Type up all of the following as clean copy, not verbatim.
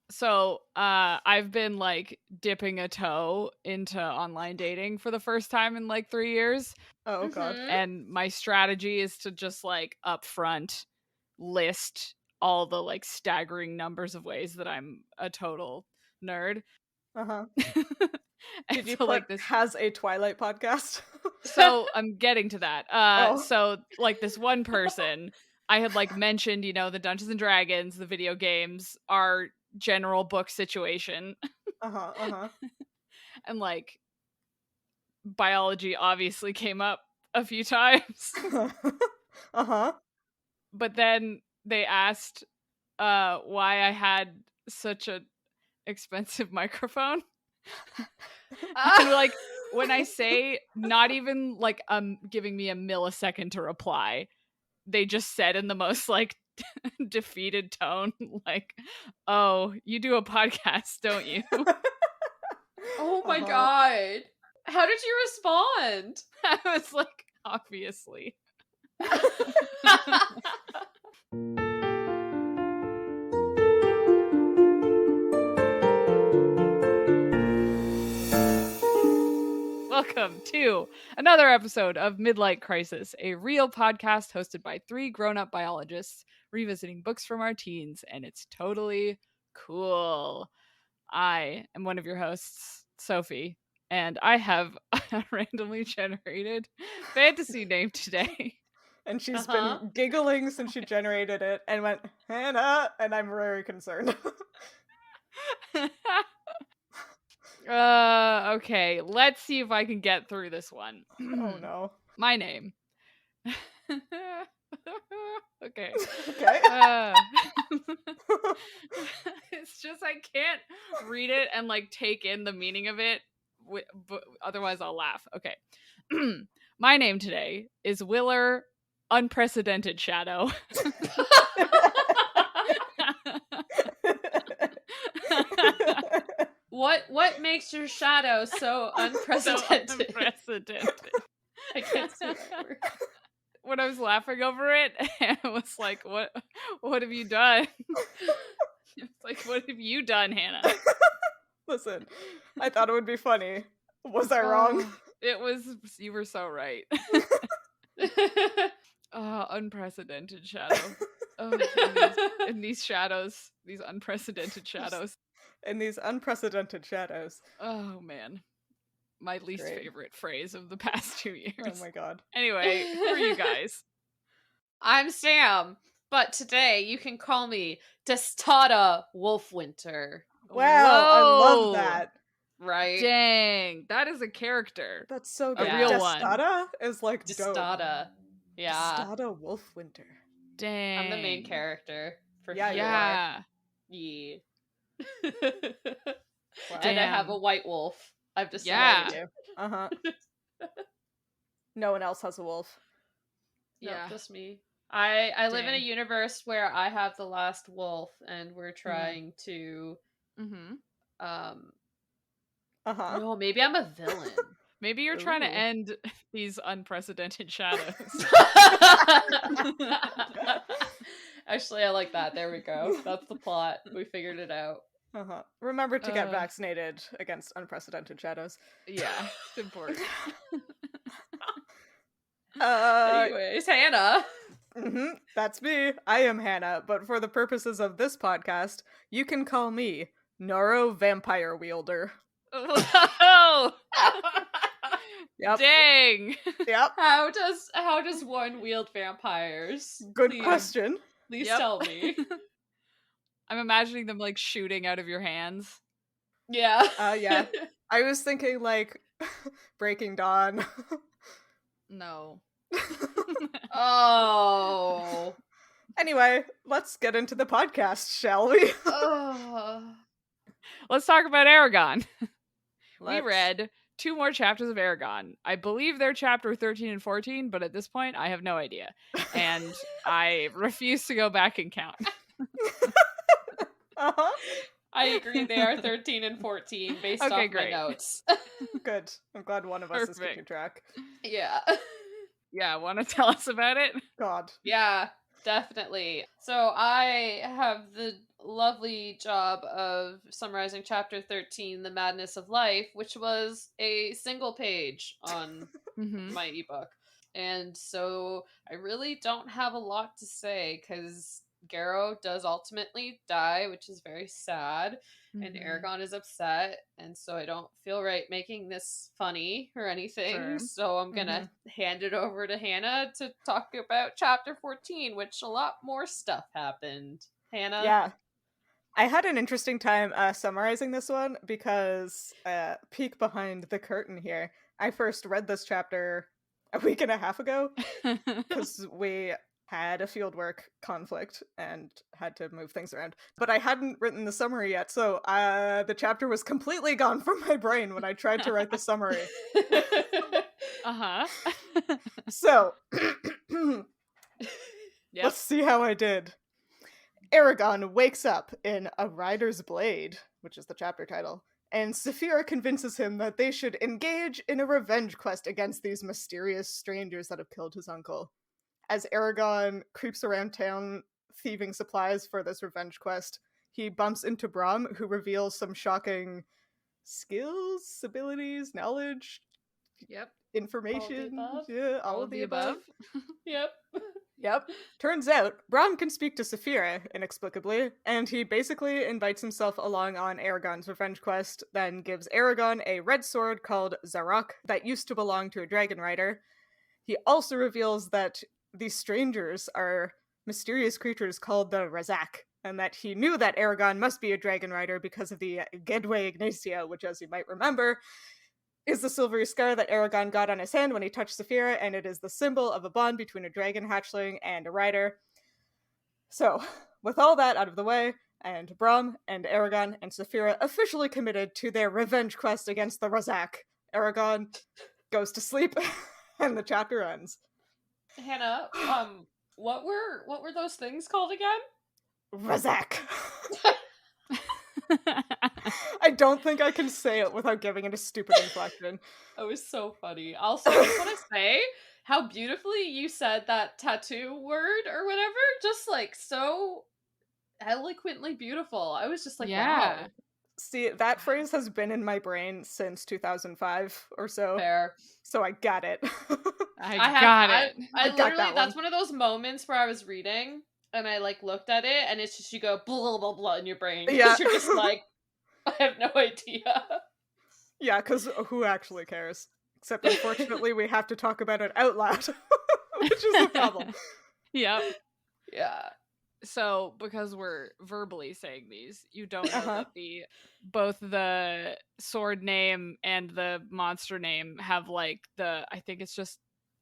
So, I've been like dipping a toe into online dating for the first time in like 3 years. Oh god. And my strategy is to just like upfront list all the like staggering numbers of ways that I'm a total nerd. Uh-huh. And Did you so put like this has a Twilight podcast? so I'm getting to that. Oh. So like this one person I had like mentioned, the Dungeons and Dragons, the video games, our general book situation, Uh-huh, uh-huh. and like biology obviously came up a few times. Uh-huh. But then they asked why I had such a expensive microphone. And like when I say not even like giving me a millisecond to reply, they just said in the most like defeated tone, like, "Oh, you do a podcast, don't you?" Oh my Uh-huh. god. How did you respond? I was like, obviously. Welcome to another episode of Midlight Crisis, a real podcast hosted by 3 grown-up biologists revisiting books from our teens, and it's totally cool. I am one of your hosts, Sophie, and I have a randomly generated fantasy name today. And she's been giggling since she generated it and went, Hannah, and I'm very concerned. Okay, let's see if I can get through this one. Oh no. My name. Okay. Okay. It's just I can't read it and like take in the meaning of it, but otherwise I'll laugh. Okay. My name today is Willer Unprecedented Shadow. What makes your shadow so unprecedented? So unprecedented. I can't say that word. When I was laughing over it, and I was like, what have you done? It's like, what have you done, Hannah? Listen, I thought it would be funny. Was I wrong? It was, you were so right. Unprecedented shadow. In these shadows, these unprecedented shadows. In these unprecedented shadows. Oh man. My least favorite phrase of the past 2 years. Oh my god. Anyway, who are you guys? I'm Sam, but today you can call me Testata Wolfwinter. Wow, I love that. Right? Dang, that is a character. That's so good. A real one. Testata is like Testata. dope. Yeah. Testata Wolfwinter. Dang. I'm the main character. For Yeah, sure. Yeah. Yeah. Wow. And I have a white wolf. I've decided. Yeah. Uh-huh. No one else has a wolf. No, Yeah. just me. I live in a Dang. universe where I have the last wolf, and we're trying to Uh-huh. Oh, maybe I'm a villain. Maybe you're trying to end these unprecedented shadows. Uh-huh. Actually, I like that. There we go. That's the plot. We figured it out. Uh-huh. Remember to get vaccinated against unprecedented shadows. Yeah, it's important. Anyways, Hannah. That's me. I am Hannah, but for the purposes of this podcast, you can call me Noro Vampire Wielder. Whoa! Yep. Dang. Yep. How does one wield vampires? Good question. Please tell me. I'm imagining them like shooting out of your hands. Yeah. Yeah. I was thinking like Breaking Dawn. No. Oh. Anyway, let's get into the podcast, shall we? Let's talk about Aragon. We Let's. read 2 more chapters of Aragon. I believe they're chapter 13 and 14, but at this point, I have no idea. And I refuse to go back and count. Uh-huh. I agree, they are 13 and 14 based off my notes. Good. I'm glad one of us is keeping track. Yeah. Yeah, want to tell us about it? God. Yeah, definitely. So I have the lovely job of summarizing chapter 13, The Madness of Life, which was a single page on my ebook. And so I really don't have a lot to say because Garrow does ultimately die, which is very sad, and Aragon is upset, and so I don't feel right making this funny or anything. Sure. So I'm gonna hand it over to Hannah to talk about chapter 14, which a lot more stuff happened. Hannah? Yeah. I had an interesting time summarizing this one because, peek behind the curtain here, I first read this chapter a week and a half ago because we had a fieldwork conflict and had to move things around. But I hadn't written the summary yet, so the chapter was completely gone from my brain when I tried to write the summary. So, let's see how I did. Aragon wakes up in A Rider's Blade, which is the chapter title, and Saphira convinces him that they should engage in a revenge quest against these mysterious strangers that have killed his uncle. As Aragon creeps around town thieving supplies for this revenge quest, he bumps into Bram, who reveals some shocking skills, abilities, knowledge, information. All of the above. Yep. Turns out, Bram can speak to Saphira, inexplicably, and he basically invites himself along on Aragon's revenge quest, then gives Aragon a red sword called Zarok that used to belong to a dragon rider. He also reveals that these strangers are mysterious creatures called the Razak, and that he knew that Aragon must be a dragon rider because of the Gedwe Ignacia, which, as you might remember, is the silvery scar that Aragon got on his hand when he touched Saphira, and it is the symbol of a bond between a dragon hatchling and a rider. So, with all that out of the way, and Bram and Aragon and Saphira officially committed to their revenge quest against the Razak, Aragon goes to sleep, and the chapter ends. Hannah, what were those things called again? Razak. I don't think I can say it without giving it a stupid inflection. It was so funny. Also, I just want to say how beautifully you said that tattoo word or whatever. Just like so eloquently beautiful. I was just like, wow. See, that phrase has been in my brain since 2005 or so. Fair. So I got it. I got it. I literally, that's one of those moments where I was reading and I like looked at it and it's just you go blah blah blah in your brain. Because you're just like, I have no idea. Yeah, because who actually cares? Except unfortunately we have to talk about it out loud. Which is the problem. Yep. Yeah. So, because we're verbally saying these, you don't know that both the sword name and the monster name have like I think it's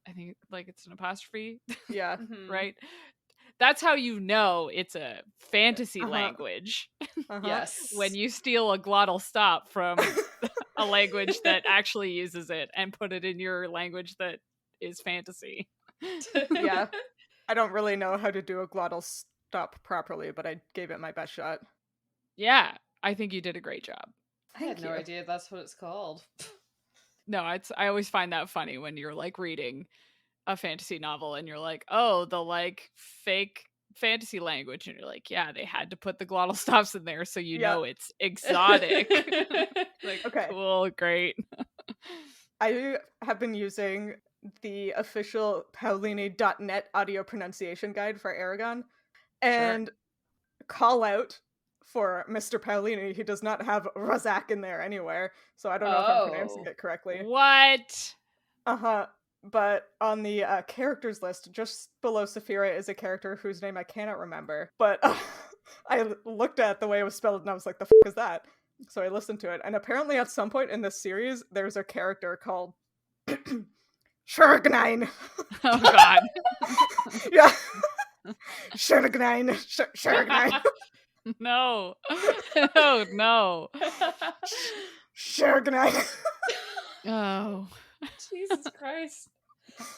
an apostrophe. Yeah. Right? That's how you know it's a fantasy language. Yes. When you steal a glottal stop from a language that actually uses it and put it in your language that is fantasy. Yeah. I don't really know how to do a glottal stop properly, but I gave it my best shot. Yeah, I think you did a great job. I had no idea that's what it's called. No, I always find that funny when you're like reading a fantasy novel and you're like, oh, the like fake fantasy language, and you're like, yeah, they had to put the glottal stops in there so you know it's exotic. Like, okay, cool, great. I have been using the official Paolini.net audio pronunciation guide for Aragon, and call out for Mr. Paolini, he does not have Razak in there anywhere, so I don't know if I'm pronouncing it correctly. What? But on the characters list, just below Saphira is a character whose name I cannot remember. But I looked at the way it was spelled and I was like, the f*** is that? So I listened to it. And apparently at some point in this series, there's a character called Shurgnine. Oh god. Yeah. Shurgnine. Shurgnine. No. Oh, no. Shurgnine. Oh. Jesus Christ.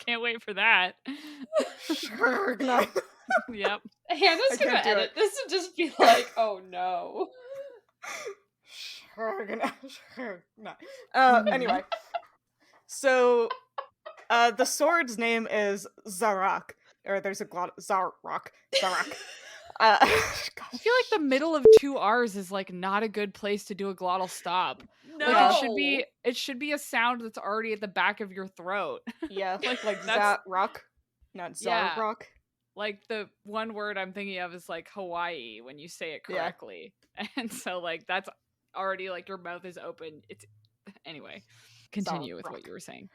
Can't wait for that. Shurgnine. Yep. Hannah's gonna edit this and just be like, oh no. Anyway. So, the sword's name is Zarok. Or there's a Zarok. I feel like the middle of two R's is like not a good place to do a glottal stop. No. Like it should be a sound that's already at the back of your throat. Yeah, like that's rock, not Yeah. rock. Like the one word I'm thinking of is like Hawaii when you say it correctly. And so like that's already like your mouth is open. It's anyway. Continue with what you were saying.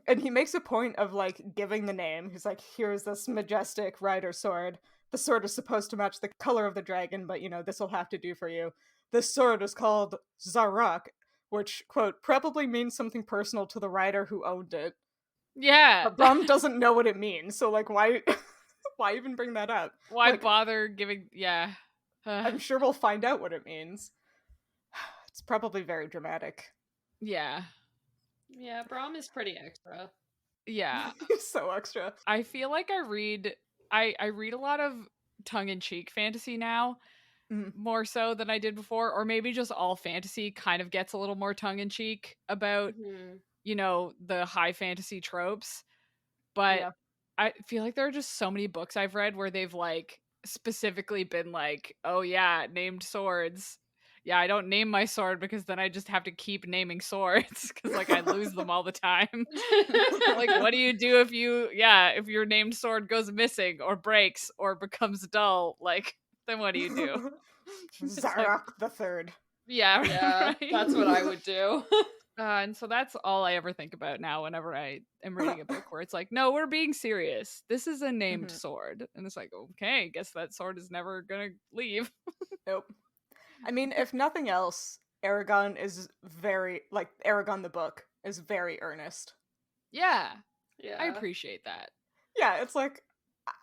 And he makes a point of like giving the name. He's like, here's this majestic rider sword. The sword is supposed to match the color of the dragon, but this will have to do for you. This sword is called Zarak, which, quote, probably means something personal to the rider who owned it. Yeah. But Bram doesn't know what it means, so like why even bring that up? Why like, bother giving I'm sure we'll find out what it means. It's probably very dramatic. Yeah. Yeah, Bram is pretty extra. Yeah. He's so extra. I feel like I read a lot of tongue-in-cheek fantasy now, more so than I did before, or maybe just all fantasy kind of gets a little more tongue-in-cheek about, the high fantasy tropes. But I feel like there are just so many books I've read where they've like specifically been like, oh yeah, named swords. Yeah, I don't name my sword because then I just have to keep naming swords because like I lose them all the time. Like, what do you do if your named sword goes missing or breaks or becomes dull? Like, then what do you do? Zarak the Third. Yeah, right? That's what I would do. And so that's all I ever think about now whenever I am reading a book where it's like, no, we're being serious. This is a named sword. And it's like, okay, guess that sword is never gonna leave. Nope. I mean, if nothing else, Aragon is Aragon the book is very earnest. Yeah. I appreciate that. Yeah, it's like,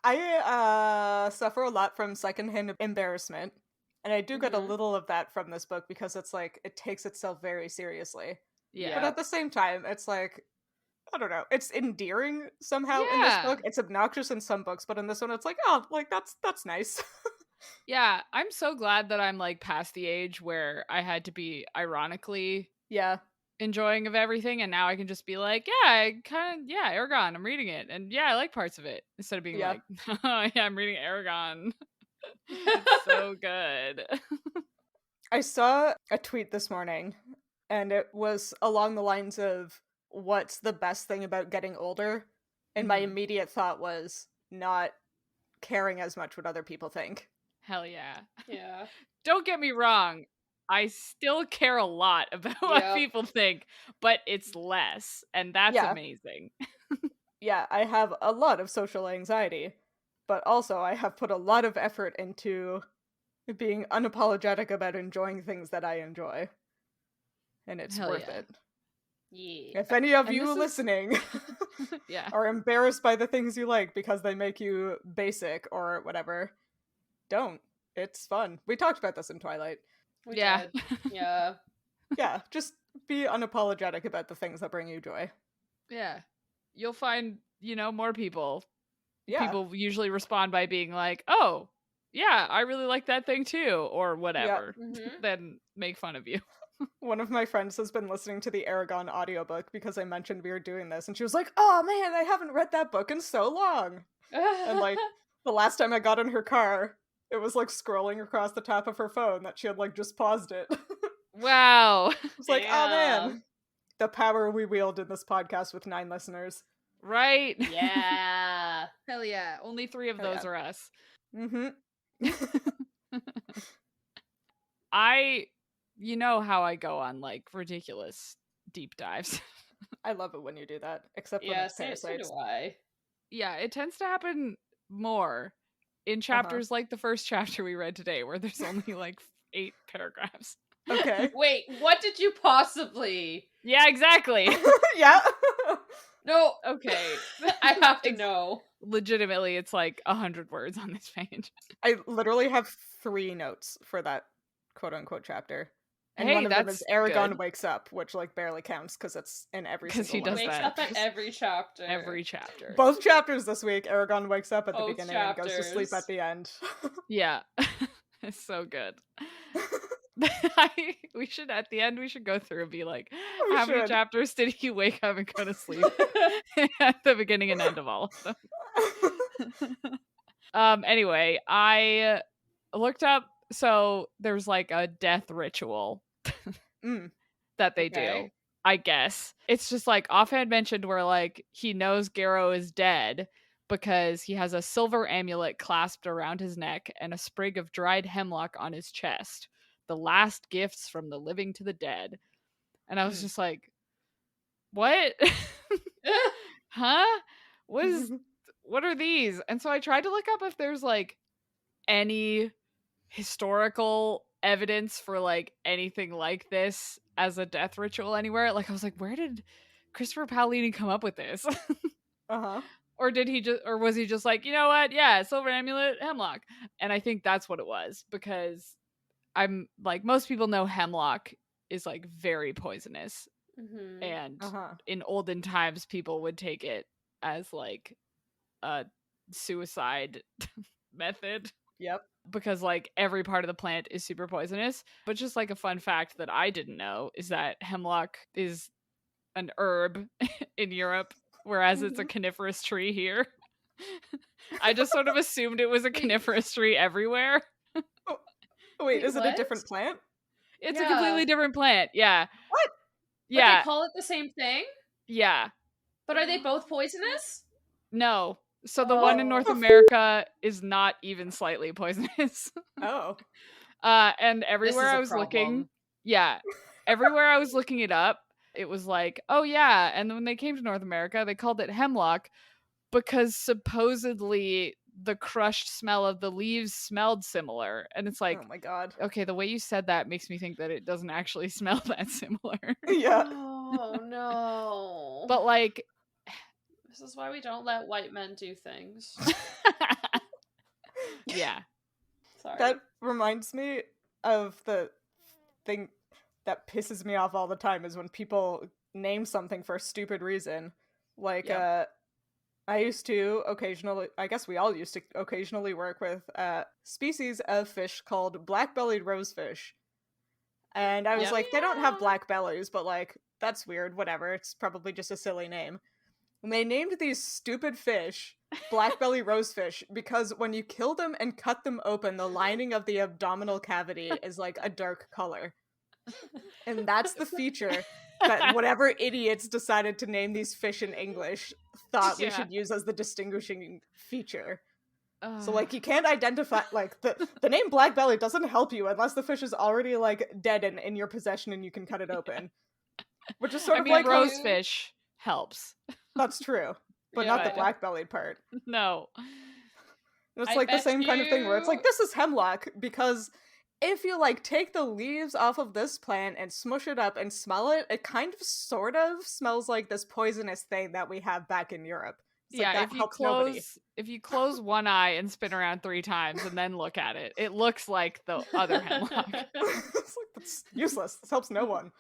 I suffer a lot from secondhand embarrassment, and I do get a little of that from this book because it's like, it takes itself very seriously. Yeah. But at the same time, it's like, I don't know, it's endearing somehow in this book. It's obnoxious in some books, but in this one, it's like, oh, like, that's nice. Yeah, I'm so glad that I'm like past the age where I had to be ironically enjoying of everything, and now I can just be like, Aragon, I'm reading it, and I like parts of it, instead of being like, oh yeah, I'm reading Aragon. It's so good. I saw a tweet this morning, and it was along the lines of, what's the best thing about getting older? And my immediate thought was not caring as much what other people think. Hell yeah. Yeah. Don't get me wrong. I still care a lot about what people think, but it's less, and that's amazing. Yeah, I have a lot of social anxiety, but also I have put a lot of effort into being unapologetic about enjoying things that I enjoy. And it's worth it. Yeah. If any of you listening are embarrassed by the things you like because they make you basic or whatever, don't. It's fun. We talked about this in Twilight. We did. Yeah. Yeah, just be unapologetic about the things that bring you joy. Yeah. You'll find, more people. Yeah. People usually respond by being like, oh, yeah, I really like that thing too, or whatever. Then make fun of you. One of my friends has been listening to the Aragon audiobook because I mentioned we were doing this, and she was like, oh man, I haven't read that book in so long. And like, the last time I got in her car, it was like scrolling across the top of her phone that she had like just paused it. Wow. It's like, oh man, the power we wield in this podcast with 9 listeners. Right? Yeah. Hell yeah. Only 3 of those are us. You know how I go on like ridiculous deep dives. I love it when you do that, except when it's parasites. So do I. Yeah, it tends to happen more in chapters like the first chapter we read today, where there's only like 8 paragraphs. Okay. Wait, what did you possibly? Yeah, exactly. Yeah. No. Okay. I have to know. Legitimately, it's like 100 words on this page. I literally have 3 notes for that quote-unquote chapter. And one of them is Aragon wakes up, which like barely counts because it's in every single one. He wakes up at every chapter. Every chapter. Both chapters this week, Aragon wakes up at the beginning and goes to sleep at the end. Yeah. It's so good. We should, at the end, we should go through and be like, how many chapters did he wake up and go to sleep at the beginning and end of all of them? Anyway, I looked up, so there's like a death ritual that they do, I guess. It's just like offhand mentioned where like he knows Garrow is dead because he has a silver amulet clasped around his neck and a sprig of dried hemlock on his chest, the last gifts from the living to the dead. And I was just like, what? Huh? What are these? And so I tried to look up if there's like any historical evidence for like anything like this as a death ritual anywhere. Like I was like, where did Christopher Paolini come up with this? Or was he just like, you know what? Yeah, silver amulet, hemlock. And I think that's what it was, because I'm like, most people know hemlock is like very poisonous. And in olden times, people would take it as like a suicide method. Yep. Because like every part of the plant is super poisonous. But just like a fun fact that I didn't know is that hemlock is an herb in Europe, whereas it's a coniferous tree here. I just sort of assumed it was a coniferous tree everywhere. Wait, is it a different plant? It's a completely different plant. Yeah. What? Yeah. But they call it the same thing? Yeah. But are they both poisonous? No. So the one in North America is not even slightly poisonous. And everywhere I was looking, everywhere I was looking it up, it was like, oh yeah. And then when they came to North America, they called it hemlock because supposedly the crushed smell of the leaves smelled similar. And it's like, oh my god. Okay, the way you said that makes me think that it doesn't actually smell that similar. Yeah. Oh no. But like, this is why we don't let white men do things. Yeah. Sorry. That reminds me of the thing that pisses me off all the time is when people name something for a stupid reason. Like, I used to occasionally, I guess we all used to occasionally work with a species of fish called black-bellied rosefish. And I was like, they don't have black bellies, but like, that's weird, whatever. It's probably just a silly name. And they named these stupid fish black-belly rosefish because when you kill them and cut them open, the lining of the abdominal cavity is like a dark color. And that's the feature that whatever idiots decided to name these fish in English thought we should use as the distinguishing feature. So like, you can't identify, like, the name black belly doesn't help you unless the fish is already like dead and in your possession and you can cut it open. Which is sort of like rosefish helps. That's true, but not the black-bellied part. No. It's like the same kind of thing where it's like, this is hemlock, because if you like take the leaves off of this plant and smush it up and smell it, it kind of sort of smells like this poisonous thing that we have back in Europe. It's like, if you close one eye and spin around 3 times and then look at it, it looks like the other hemlock. It's like, that's useless. This helps no one.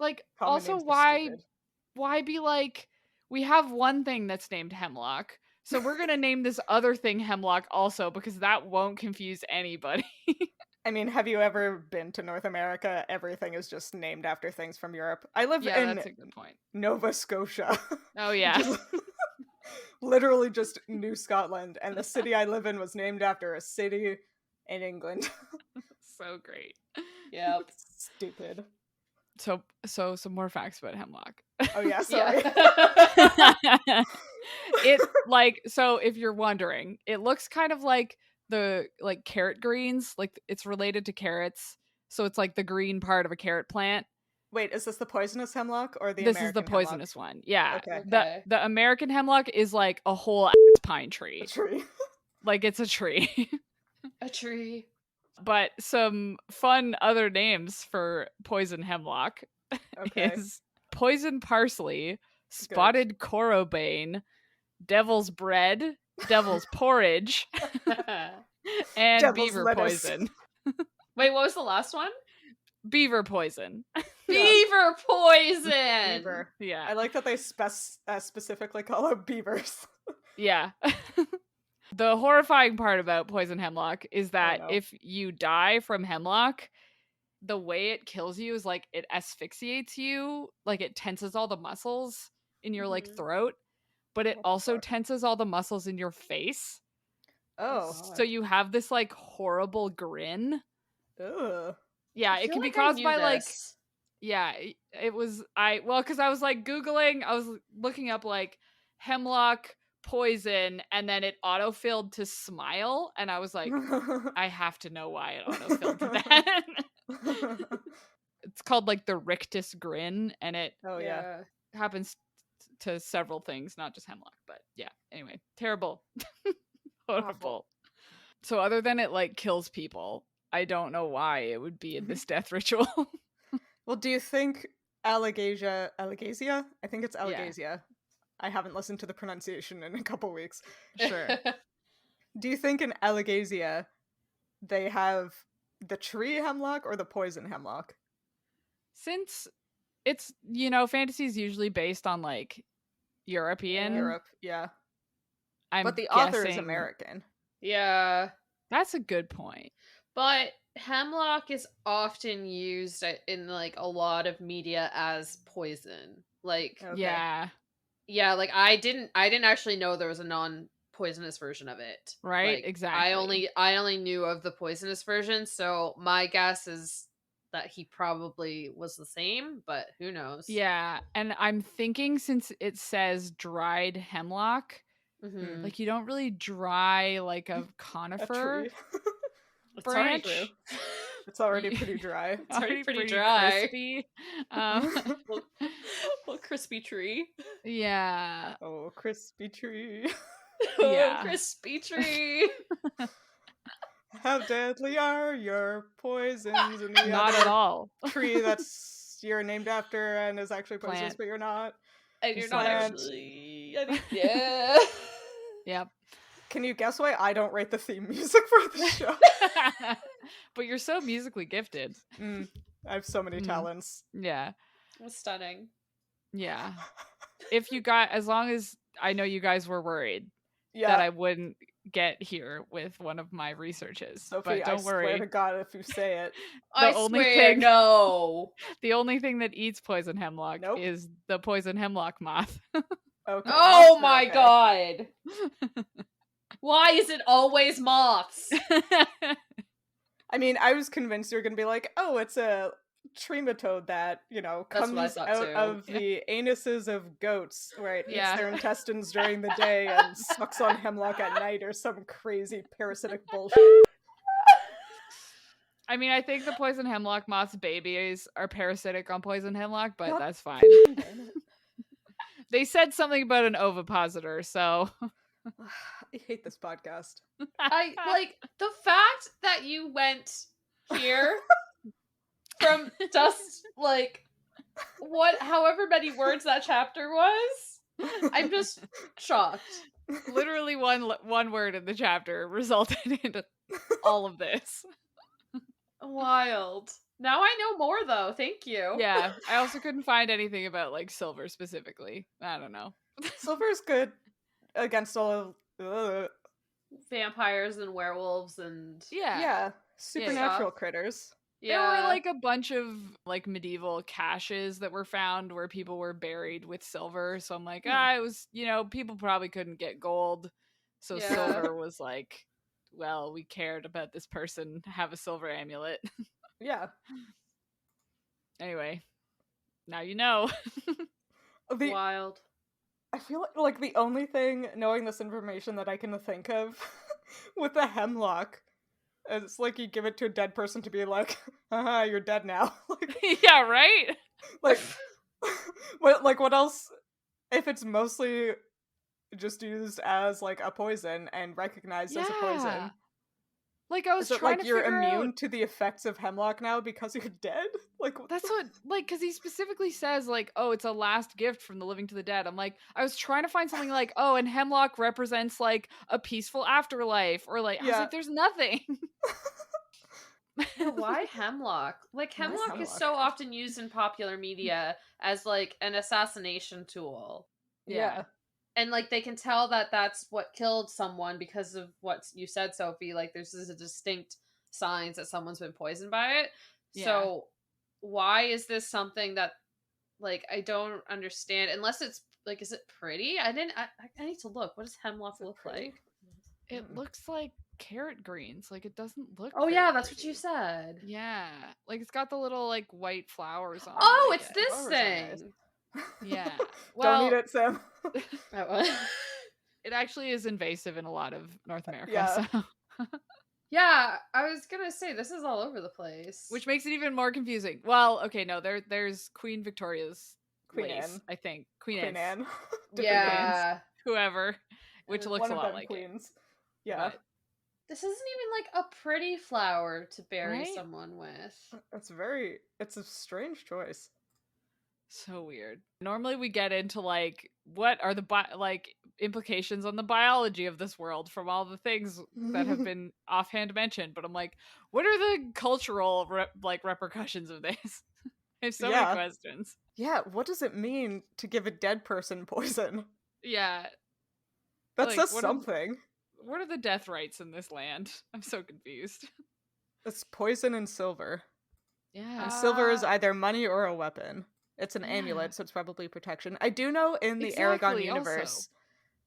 Like, also, why be like, we have one thing that's named hemlock, so we're gonna name this other thing hemlock also, because that won't confuse anybody. I mean, have you ever been to North America? Everything is just named after things from Europe. I live in that's a good point. Nova Scotia. Oh yeah. Literally just New Scotland, and the city I live in was named after a city in England. So great. Yep. Stupid. So some more facts about hemlock. Oh yeah, sorry. It like, so if you're wondering, it looks kind of like the like carrot greens, like it's related to carrots. So it's like the green part of a carrot plant. Wait, is this the poisonous hemlock or the This American is the poisonous hemlock? One. Yeah. Okay. The American hemlock is like a whole pine tree. A tree. Like it's a tree. A tree. But some fun other names for poison hemlock is poison parsley, spotted corobane, devil's bread, devil's porridge, and devil's beaver lettuce. Poison. Wait, what was the last one? Beaver poison. Beaver poison! Beaver. Yeah. I like that they specifically call out beavers. Yeah. The horrifying part about poison hemlock is that if you die from hemlock, the way it kills you is like it asphyxiates you, like it tenses all the muscles in your like throat. but it also tenses all the muscles in your face. Oh. So you have this like horrible grin. Ugh. Yeah, it can be caused by like it was because I was like Googling, I was looking up like hemlock poison, and then it autofilled to smile, and I was like, I have to know why it autofilled to that. It's called like the rictus grin, and it happens to several things, not just hemlock, but yeah. Anyway, terrible. Horrible. So other than it like kills people, I don't know why it would be in this death ritual. Well, do you think Alagasia? I think it's Alagasia. Yeah. I haven't listened to the pronunciation in a couple weeks. Sure. Do you think in Alagasia they have the tree hemlock or the poison hemlock? Since it's, fantasy is usually based on like European. Europe, yeah. But the guessing... author is American. Yeah. That's a good point. But hemlock is often used in like a lot of media as poison. Like yeah, like I didn't actually know there was a non-poisonous version of it. Right, like, exactly. I only knew of the poisonous version, so my guess is that he probably was the same, but who knows? Yeah, and I'm thinking since it says dried hemlock, like you don't really dry like a conifer branch. It's already pretty dry. It's already pretty dry. Crispy. Well, crispy tree. Yeah. Oh, crispy tree. Yeah. Oh, crispy tree. How deadly are your poisons in the not at all tree that's you're named after and is actually poisonous, plant. But you're not. And you're not actually. Yeah. Yep. Can you guess why I don't write the theme music for the show? But you're so musically gifted. I have so many talents. Yeah. It's stunning. Yeah. As long as I know you guys were worried that I wouldn't get here with one of my researches. Sophie, but don't worry. I swear to God if you say it. No. The only thing that eats poison hemlock is the poison hemlock moth. Okay. Oh my God. Why is it always moths? I mean, I was convinced you were going to be like, oh, it's a trematode that, comes out of the anuses of goats, where it eats their intestines during the day and sucks on hemlock at night, or some crazy parasitic bullshit. I mean, I think the poison hemlock moth's babies are parasitic on poison hemlock, but that's fine. They said something about an ovipositor, so... I hate this podcast. I like the fact that you went here from just like however many words that chapter was. I'm just shocked. Literally one word in the chapter resulted in all of this. Wild. Now I know more though. Thank you. Yeah. I also couldn't find anything about like silver specifically. I don't know. Silver's good against all of vampires and werewolves and supernatural critters. There were like a bunch of like medieval caches that were found where people were buried with silver. So I'm like, it was, people probably couldn't get gold. So silver was like, well, we cared about this person, have a silver amulet. Yeah. Anyway, now you know. Wild. I feel like the only thing, knowing this information, that I can think of with the hemlock, it's like you give it to a dead person to be like, haha, you're dead now. Yeah, right? What else, if it's mostly just used as like a poison and recognized as a poison? Like I was trying to you're figure immune out... to the effects of hemlock now because you're dead? That's what, because he specifically says like, oh, it's a last gift from the living to the dead. I'm like, I was trying to find something like, oh, and hemlock represents like a peaceful afterlife, or like, I was like, there's nothing. Why hemlock? Like hemlock is so often used in popular media as like an assassination tool. Yeah. And, like, they can tell that that's what killed someone because of what you said, Sophie. Like, there's a distinct signs that someone's been poisoned by it. Yeah. So, why is this something that, like, I don't understand? Unless it's like, is it pretty? I need to look. What does Hemlock look pretty? like? It looks like carrot greens. Like, it doesn't look Oh very yeah, that's what pretty. you said. Yeah. Like, it's got the little, like, white flowers on Oh, it. it's this Flowers are thing. nice. Yeah. Don't Well, eat it, Sam. it actually is invasive in a lot of North America. Yeah. So. Yeah, I was gonna say this is all over the place. Which makes it even more confusing. Well, okay, no, there's Queen Victoria's Queen lace, Anne. I think. Queen Anne's. Anne. Yeah. Whoever. Which looks one a of lot them like queens. it. Yeah. But This isn't even like a pretty flower to bury Right? someone with. It's a strange choice. so weird. Normally we get into like what are the like implications on the biology of this world from all the things that have been offhand mentioned, but I'm like, what are the cultural repercussions of this? I have so many questions. Yeah, what does it mean to give a dead person poison? Yeah. That like, says something. What are the death rights in this land? I'm so confused. It's poison and silver. Yeah. And silver is either money or a weapon. It's an amulet, so it's probably protection. I do know in the Aragon universe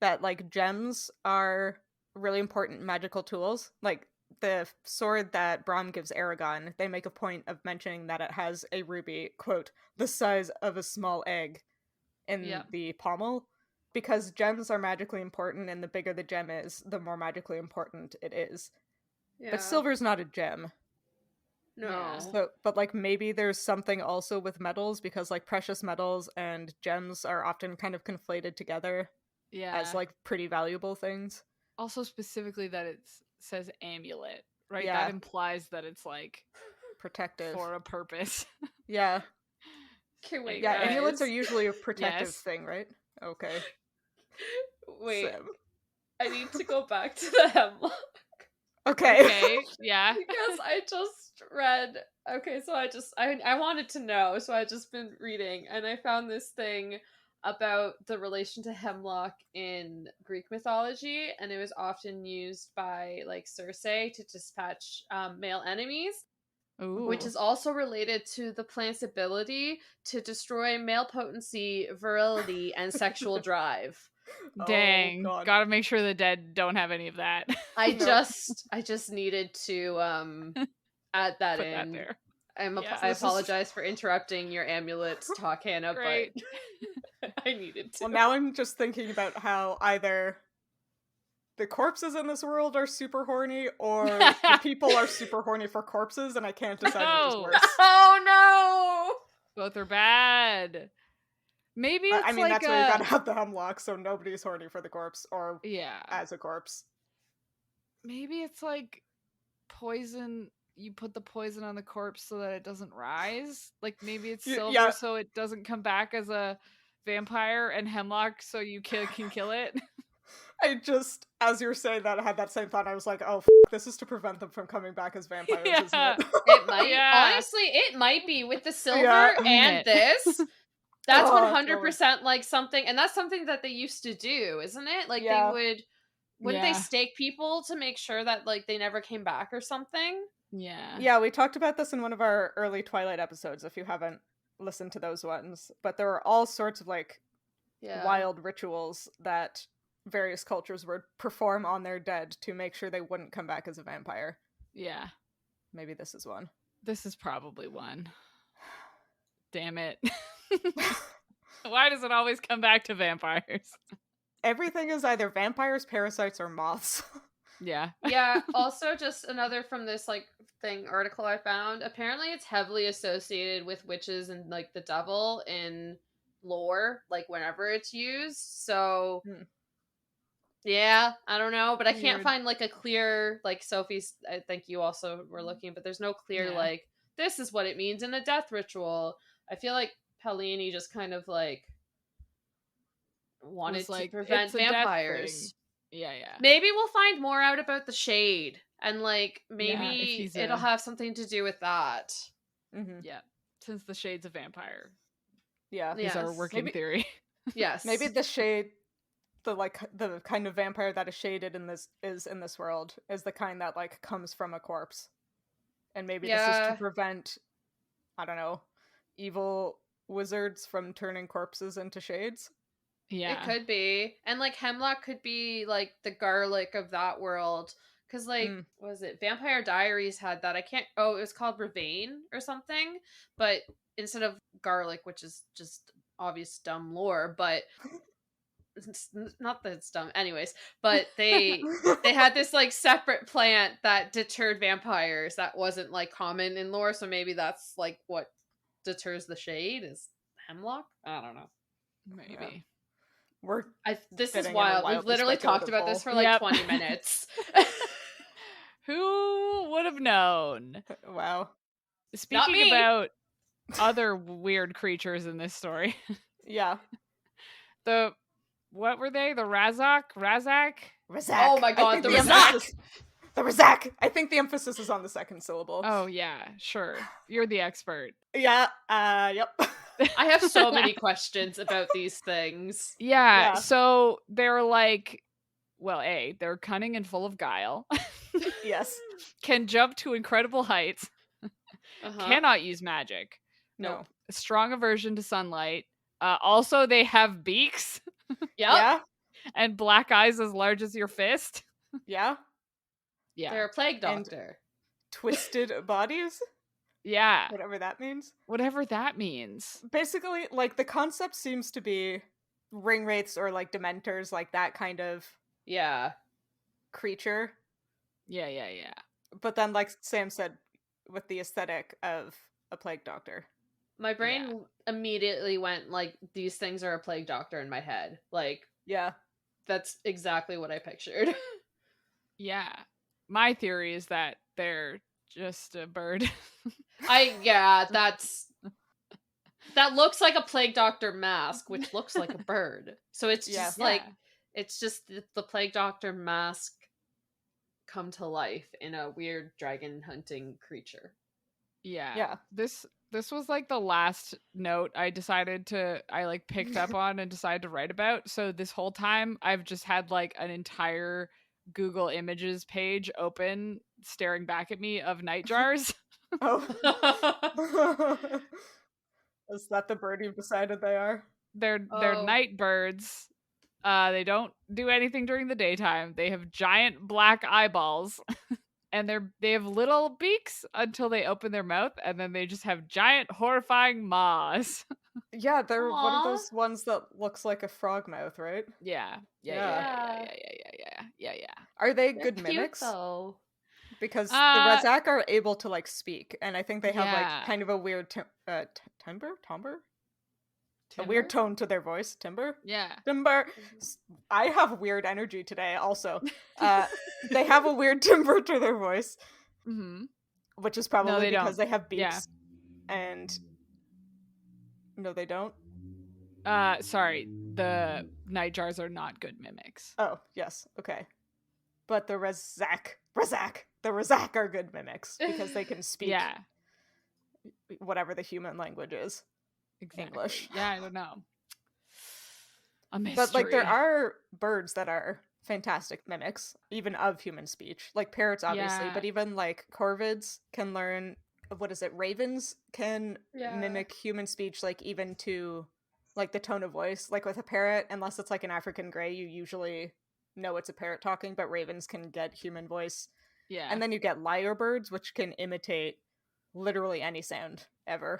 that like gems are really important magical tools. Like the sword that Brahm gives Aragon, they make a point of mentioning that it has a ruby, quote, the size of a small egg in the pommel. Because gems are magically important, and the bigger the gem is, the more magically important it is. Yeah. But silver's not a gem. No. So, but like maybe there's something also with metals, because like precious metals and gems are often kind of conflated together as like pretty valuable things. Also specifically that it says amulet, right? Yeah. That implies that it's like protective for a purpose. Yeah. Okay, wait. Yeah, guys. amulets are usually a protective thing, right? Okay. Wait. Sam. I need to go back to the Hemlock. Okay. Yeah. Because I just read. Okay, so I wanted to know, so I just been reading, and I found this thing about the relation to Hemlock in Greek mythology, and it was often used by like Circe to dispatch male enemies. Ooh. Which is also related to the plant's ability to destroy male potency, virility, and sexual drive. Dang. Gotta make sure the dead don't have any of that. I just needed to add that Put in. That there. I apologize for interrupting your amulet talk, Hannah, but I needed to. Well, now I'm just thinking about how either the corpses in this world are super horny, or the people are super horny for corpses, and I can't decide which is worse. Oh no! Both are bad. Maybe it's I mean, like that's why you gotta have the Hemlock, so nobody's horny for the corpse, or as a corpse. Maybe it's like poison. You put the poison on the corpse so that it doesn't rise. Like maybe it's silver so it doesn't come back as a vampire, and Hemlock so you can kill it. I just, as you were saying that, I had that same thought. I was like, oh, this is to prevent them from coming back as vampires, isn't it? It might. Honestly, it might be with the silver and this. That's 100% like something, and that's something that they used to do, isn't it? Like they wouldn't they stake people to make sure that like they never came back or something? Yeah, we talked about this in one of our early Twilight episodes, if you haven't listened to those ones. But there were all sorts of like wild rituals that various cultures would perform on their dead to make sure they wouldn't come back as a vampire. Yeah. Maybe this is one. This is probably one. Damn it. Why does it always come back to vampires? Everything is either vampires, parasites, or moths. Yeah. Yeah, also just another from this like article I found. Apparently it's heavily associated with witches and like the devil in lore, like whenever it's used. So yeah, I don't know, but I can't find like a clear, like Sophie's, I think you also were looking, but there's no clear like this is what it means in a death ritual. I feel like Pellini just kind of like wanted to prevent vampires. Yeah. Maybe we'll find more out about the shade, and like maybe it'll have something to do with that. Mm-hmm. Yeah, since the shade's a vampire. Yeah, is our working theory. Yes, maybe the shade, the kind of vampire that is shaded in this world is the kind that like comes from a corpse, and maybe this is to prevent, I don't know, evil wizards from turning corpses into shades. Yeah. It could be. And like Hemlock could be like the garlic of that world. Cause like, what was it? Vampire Diaries had that. It was called Ravane or something. But instead of garlic, which is just obvious dumb lore, but it's not that it's dumb. Anyways, but they had this like separate plant that deterred vampires that wasn't like common in lore. So maybe that's like what deters the shade is Hemlock. I don't know. Maybe. This is getting in a wild. We've wildly literally talked speculative about this hole. for like 20 minutes. Who would have known? Wow. Speaking about other weird creatures in this story. Yeah. What were they? The Razak? Razak. Oh my god, the Razak! The Razak! I think the emphasis is on the second syllable. Oh yeah, sure. You're the expert. Yeah, yep. I have so many questions about these things. Yeah, so they're like, well, they're cunning and full of guile. Yes. Can jump to incredible heights. Cannot use magic. No. Strong aversion to sunlight. Also, they have beaks. Yeah. And black eyes as large as your fist. Yeah. Yeah. They're a plague doctor. And twisted bodies. Yeah. Whatever that means. Basically, like, the concept seems to be ring wraiths or, like, dementors, like, that kind of creature. Yeah. But then, like Sam said, with the aesthetic of a plague doctor. My brain immediately went, like, these things are a plague doctor in my head. Like, yeah. That's exactly what I pictured. Yeah. My theory is that they're just a bird. That looks like a plague doctor mask, which looks like a bird. So it's just it's just the plague doctor mask come to life in a weird dragon hunting creature. Yeah. This was like the last note I picked up on and decided to write about. So this whole time I've just had like an entire Google Images page open staring back at me of nightjars. Oh. Is that the bird you've decided they are? They're night birds. They don't do anything during the daytime. They have giant black eyeballs. And they have little beaks until they open their mouth, and then they just have giant, horrifying maws. Yeah, they're one of those ones that looks like a frog mouth, right? Yeah. Are they good mimics? Though. Because the Razak are able to like speak, and I think they have like kind of a weird timbre. A weird tone to their voice. Timbre? Yeah. Timbre. I have weird energy today also. They have a weird timbre to their voice. Mm-hmm. Which is probably because they have beaks. Yeah. And... No, they don't? Sorry. The nightjars are not good mimics. Oh, yes. Okay. But the Razak are good mimics because they can speak whatever the human language is. Exactly. English. Yeah, I don't know. A mystery. But like there are birds that are fantastic mimics, even of human speech. Like parrots, obviously, but even like corvids can learn. What is it? Ravens can mimic human speech, like even to like the tone of voice. Like with a parrot, unless it's like an African grey, you usually know it's a parrot talking. But ravens can get human voice. Yeah. And then you get lyrebirds, which can imitate literally any sound ever.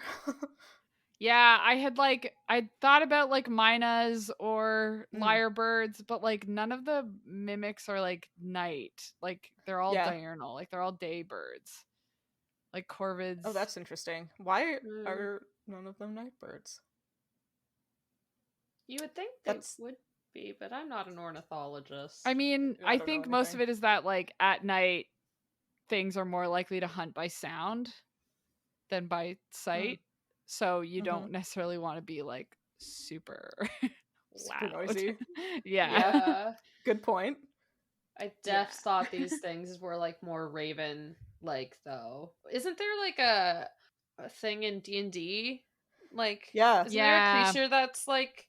Yeah, I thought about like mynas or lyrebirds, but like none of the mimics are like night. Like they're all diurnal, like they're all day birds. Like corvids. Oh, that's interesting. Why are none of them night birds? You would think they would be, but I'm not an ornithologist. I mean, I think most of it is that like at night things are more likely to hunt by sound than by sight. So you don't necessarily want to be like super loud. Noisy. Yeah. Good point. I thought these things were like more raven like though. Isn't there like a thing in D&D? Like isn't there a creature that's like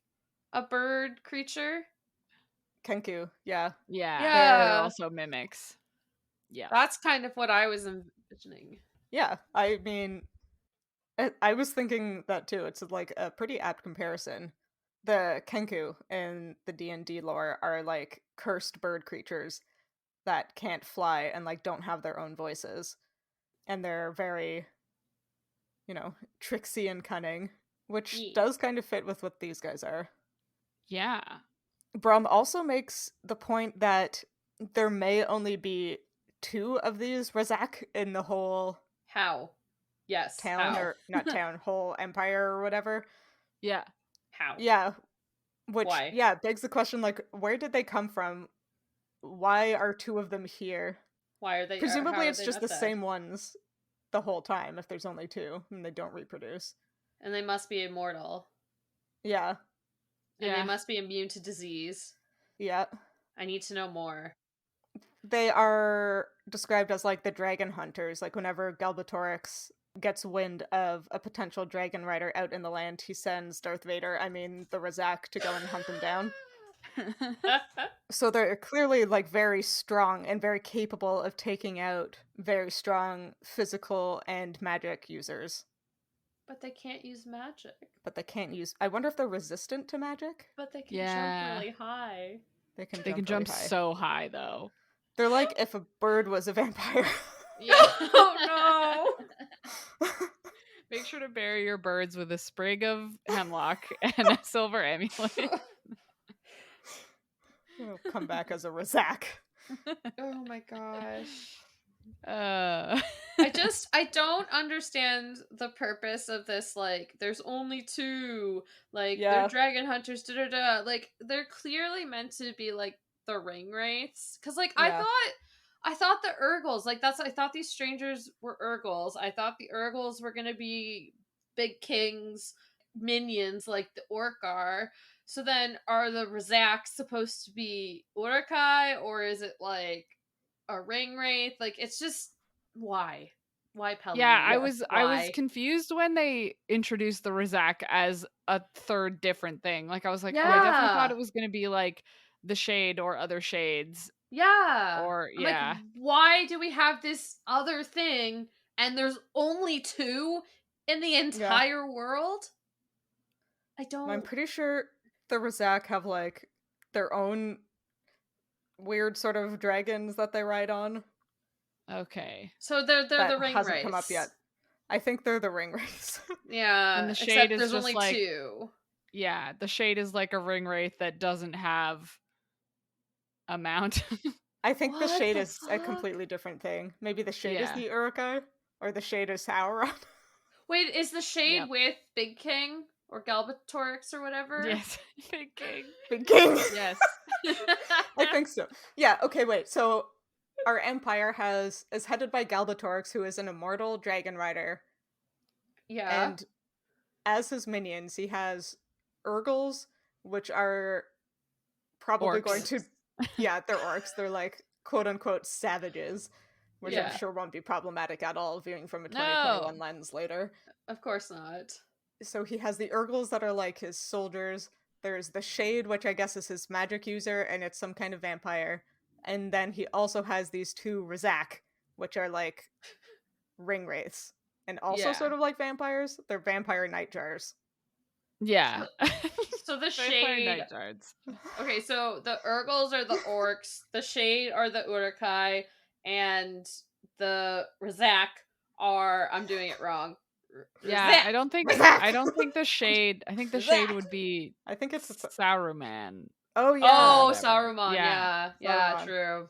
a bird creature? Kenku, yeah. They're also mimics. Yeah. That's kind of what I was envisioning. Yeah. I mean, I was thinking that too. It's like a pretty apt comparison. the Kenku in the D&D lore are like cursed bird creatures that can't fly and like don't have their own voices. And they're very, tricksy and cunning, which does kind of fit with what these guys are. Yeah. Brum also makes the point that there may only be 2 of these Razak in the whole town, how? or not town, whole empire or whatever. Yeah. How? Yeah. Which, Why? yeah, begs the question, like, where did they come from? Why are 2 of them here? Why are they? Presumably how it's are they just not the dead? same ones the whole time if there's only 2 and they don't reproduce. And they must be immortal. Yeah. And they must be immune to disease. Yeah. I need to know more. They are described as like the dragon hunters. Like whenever Galbatorix gets wind of a potential dragon rider out in the land, he sends the Razak, to go and hunt them down. So they're clearly like very strong and very capable of taking out very strong physical and magic users. But they can't use magic. I wonder if they're resistant to magic? But they can jump really high. They can jump really high. so high, though. They're like if a bird was a vampire. Yeah. Oh no! Make sure to bury your birds with a sprig of hemlock and a silver amulet. It'll come back as a Razak. Oh my gosh. I don't understand the purpose of this, like, there's only 2, like, Yeah. they're dragon hunters, like, they're clearly meant to be, like, the ring wraiths, because, like, Yeah. I thought the Urgles, like, I thought these strangers were Urgles, I thought the Urgles were gonna be Big King's minions, like the Orc are, so then are the Razak supposed to be Urukai, or is it, like, a ring wraith? Like, it's just, why Pelly? Yeah, I was confused when they introduced the Razak as a third different thing. Like, I was like, oh, I definitely thought it was going to be like the Shade or other Shades. Yeah. Or I'm like, why do we have this other thing and there's only 2 in the entire world? I'm pretty sure the Razak have like their own weird sort of dragons that they ride on. Okay. So they're the ring hasn't wraiths. come up yet. I think they're the ring wraiths. Yeah. And the Shade is there's just only like 2. Yeah, the Shade is like a ring wraith that doesn't have a mount. I think the Shade is a completely different thing. Maybe the Shade is the Urukai, or the Shade is Sauron. Wait, is the Shade with Big King or Galbatorix or whatever? Yes, Big King. Big King. Yes. I think so. Yeah, okay, wait. So our empire is headed by Galbatorix, who is an immortal dragon rider. Yeah. And as his minions, he has Urgles, which are probably orcs. Going to... Yeah, they're orcs. They're like, quote-unquote, savages, which I'm sure won't be problematic at all, viewing from a 2021 lens later. Of course not. So he has the Urgles that are like his soldiers. There's the Shade, which I guess is his magic user, and it's some kind of vampire. And then he also has these 2 Razak, which are like ring wraiths. And also sort of like vampires. They're vampire nightjars. Yeah. So the Shade... Okay, so the Urgles are the orcs, the Shade are the Urukai, and the Razak are... I'm doing it wrong. Yeah, I don't think the Shade... I think the Shade would be... I think it's Saruman. Oh, yeah. Oh, Saruman, yeah. Saruman. True.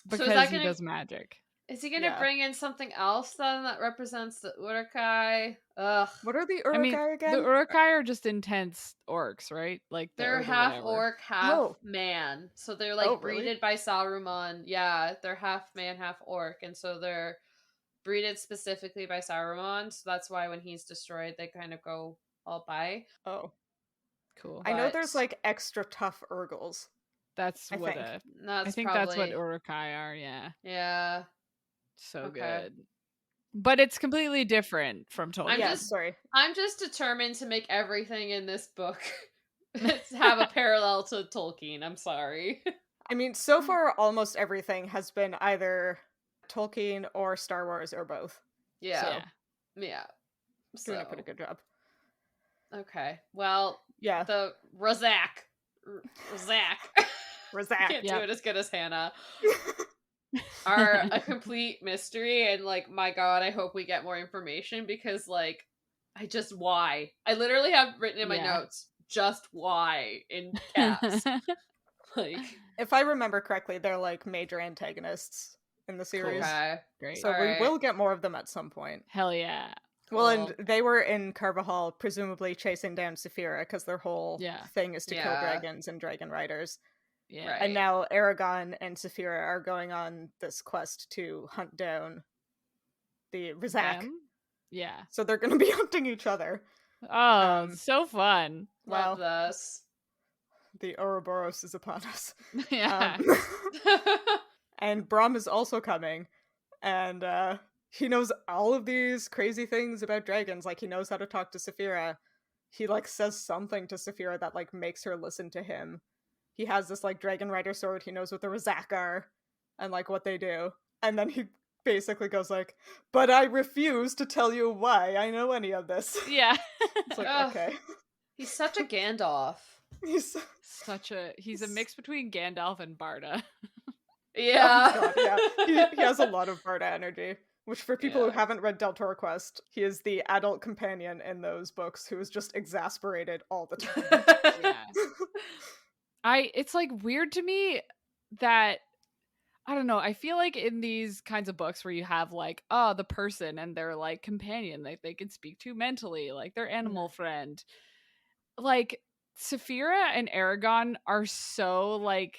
Because he does magic. Is he gonna bring in something else then that represents the Urukai? Ugh. What are the Urukai again? The Urukai are just intense orcs, right? Like they're half orc, half man. So they're like breeded by Saruman. Yeah, they're half man, half orc, and so they're breeded specifically by Saruman. So that's why when he's destroyed, they kind of go all by. Oh, cool. I know there's like extra tough Urgles. That's I what think. that's what Urukai are. Yeah. Yeah. So good. But it's completely different from Tolkien. I'm just determined to make everything in this book have a parallel to Tolkien. I'm sorry. I mean, so far, almost everything has been either Tolkien or Star Wars or both. Yeah. So, yeah. Doing a pretty good job. Okay. Well, Yeah. the Razak. Razak. Can't do it as good as Hannah. Are a complete mystery, and like, my god, I hope we get more information, because like, why? I literally have written in my notes, just why, in caps. Like, if I remember correctly, they're like major antagonists in the series. okay. Great. So we will get more of them at some point. Hell yeah. Well, and they were in Carvajal, presumably chasing down Saphira, because their whole thing is to kill dragons and dragon riders. Yeah. Right. And now Aragon and Saphira are going on this quest to hunt down the Razak. Yeah. So they're going to be hunting each other. Oh, so fun. Love this. The Ouroboros is upon us. Yeah. And Bram is also coming. And he knows all of these crazy things about dragons. Like, he knows how to talk to Saphira. He, like, says something to Saphira that, like, makes her listen to him. He has this, like, dragon rider sword. He knows what the Razak are and, like, what they do. And then he basically goes like, but I refuse to tell you why I know any of this. Yeah. It's like, okay. He's such a Gandalf. He's a mix between Gandalf and Barda. Yeah. Oh, God, yeah. He has a lot of Barda energy. Which, for people who haven't read Del Toro Quest, he is the adult companion in those books who is just exasperated all the time. It's like weird to me that, I don't know, I feel like in these kinds of books where you have like, the person and their like companion that they can speak to mentally, like their animal friend, like Saphira and Aragon are so like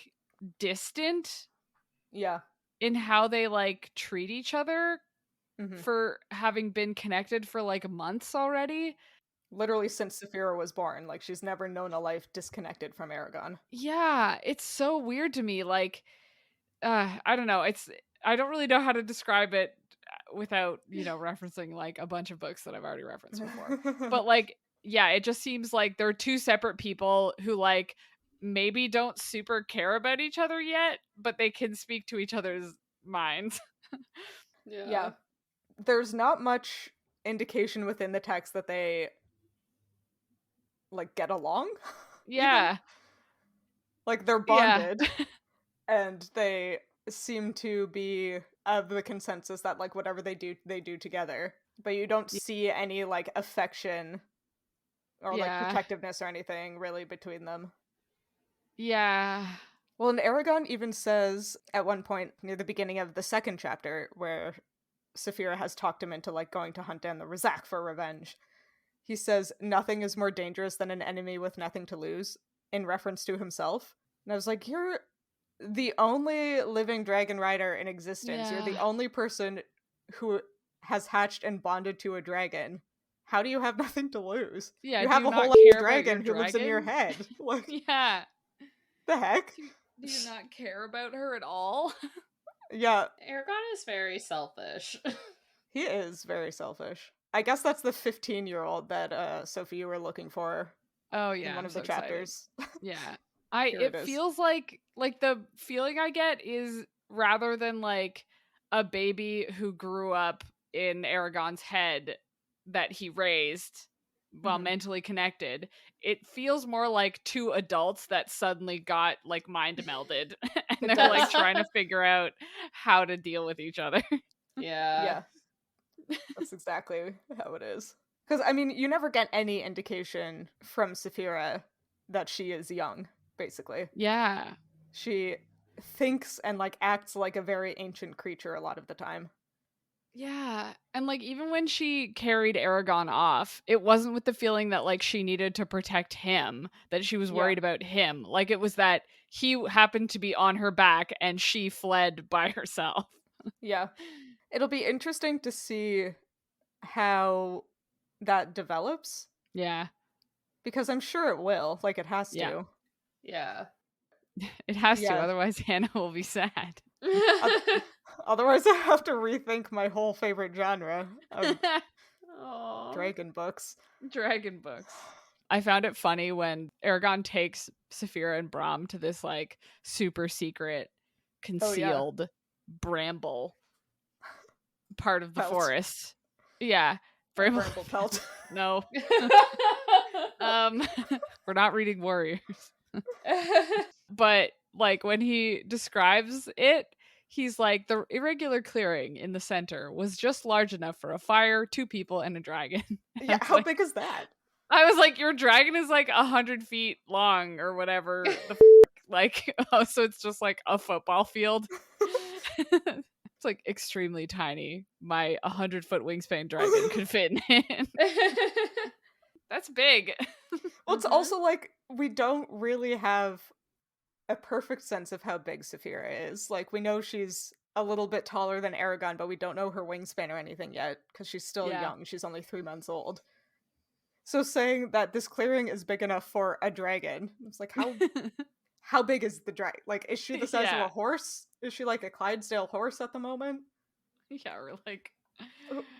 distant in how they like treat each other for having been connected for like months already. Literally since Saphira was born. Like, she's never known a life disconnected from Aragon. Yeah, it's so weird to me. Like, I don't know. I don't really know how to describe it without, referencing like a bunch of books that I've already referenced before. But like, yeah, it just seems like they're two separate people who like maybe don't super care about each other yet, but they can speak to each other's minds. Yeah. There's not much indication within the text that they like get along. Yeah. Like, they're bonded and they seem to be of the consensus that like whatever they do together. But you don't see any like affection or like protectiveness or anything really between them. Yeah. Well, and Aragon even says at one point near the beginning of the second chapter, where Saphira has talked him into like going to hunt down the Razak for revenge, he says, nothing is more dangerous than an enemy with nothing to lose, in reference to himself. And I was like, you're the only living dragon rider in existence. You're the only person who has hatched and bonded to a dragon. How do you have nothing to lose? Yeah, you have a whole dragon who lives in your head. Like, the heck? Do you not care about her at all? Yeah. Aragon is very selfish. He is very selfish. I guess that's the 15-year-old that Sophie, you were looking for. Oh yeah, in one of the chapters. Yeah. It feels like the feeling I get is, rather than like a baby who grew up in Aragon's head that he raised while mentally connected, it feels more like two adults that suddenly got like mind melded and they're like trying to figure out how to deal with each other. Yeah. That's exactly how it is. Because, I mean, you never get any indication from Saphira that she is young, basically. Yeah. She thinks and, like, acts like a very ancient creature a lot of the time. Yeah. And, like, even when she carried Aragon off, it wasn't with the feeling that, like, she needed to protect him, that she was worried about him. Like, it was that he happened to be on her back and she fled by herself. Yeah. It'll be interesting to see how that develops. Yeah. Because I'm sure it will. Like, it has to. Yeah. It has to, otherwise Hannah will be sad. Otherwise I have to rethink my whole favorite genre of dragon books. Dragon books. I found it funny when Aragon takes Saphira and Bram to this, like, super secret, concealed bramble part of the forest. Yeah. Bramble pelt. No. We're not reading Warriors. But like when he describes it, he's like, the irregular clearing in the center was just large enough for a fire, 2 people, and a dragon. Yeah, how big is that? I was like, your dragon is like 100 feet long or whatever. Like, oh, so it's just like a football field. It's like extremely tiny. My 100-foot wingspan dragon could fit in it. That's big. Well, it's also like we don't really have a perfect sense of how big Saphira is. Like, we know she's a little bit taller than Aragon, but we don't know her wingspan or anything yet because she's still young. She's only 3 months old. So saying that this clearing is big enough for a dragon, it's like, how big is the dragon? Like, is she the size of a horse? Is she like a Clydesdale horse at the moment? Yeah, or like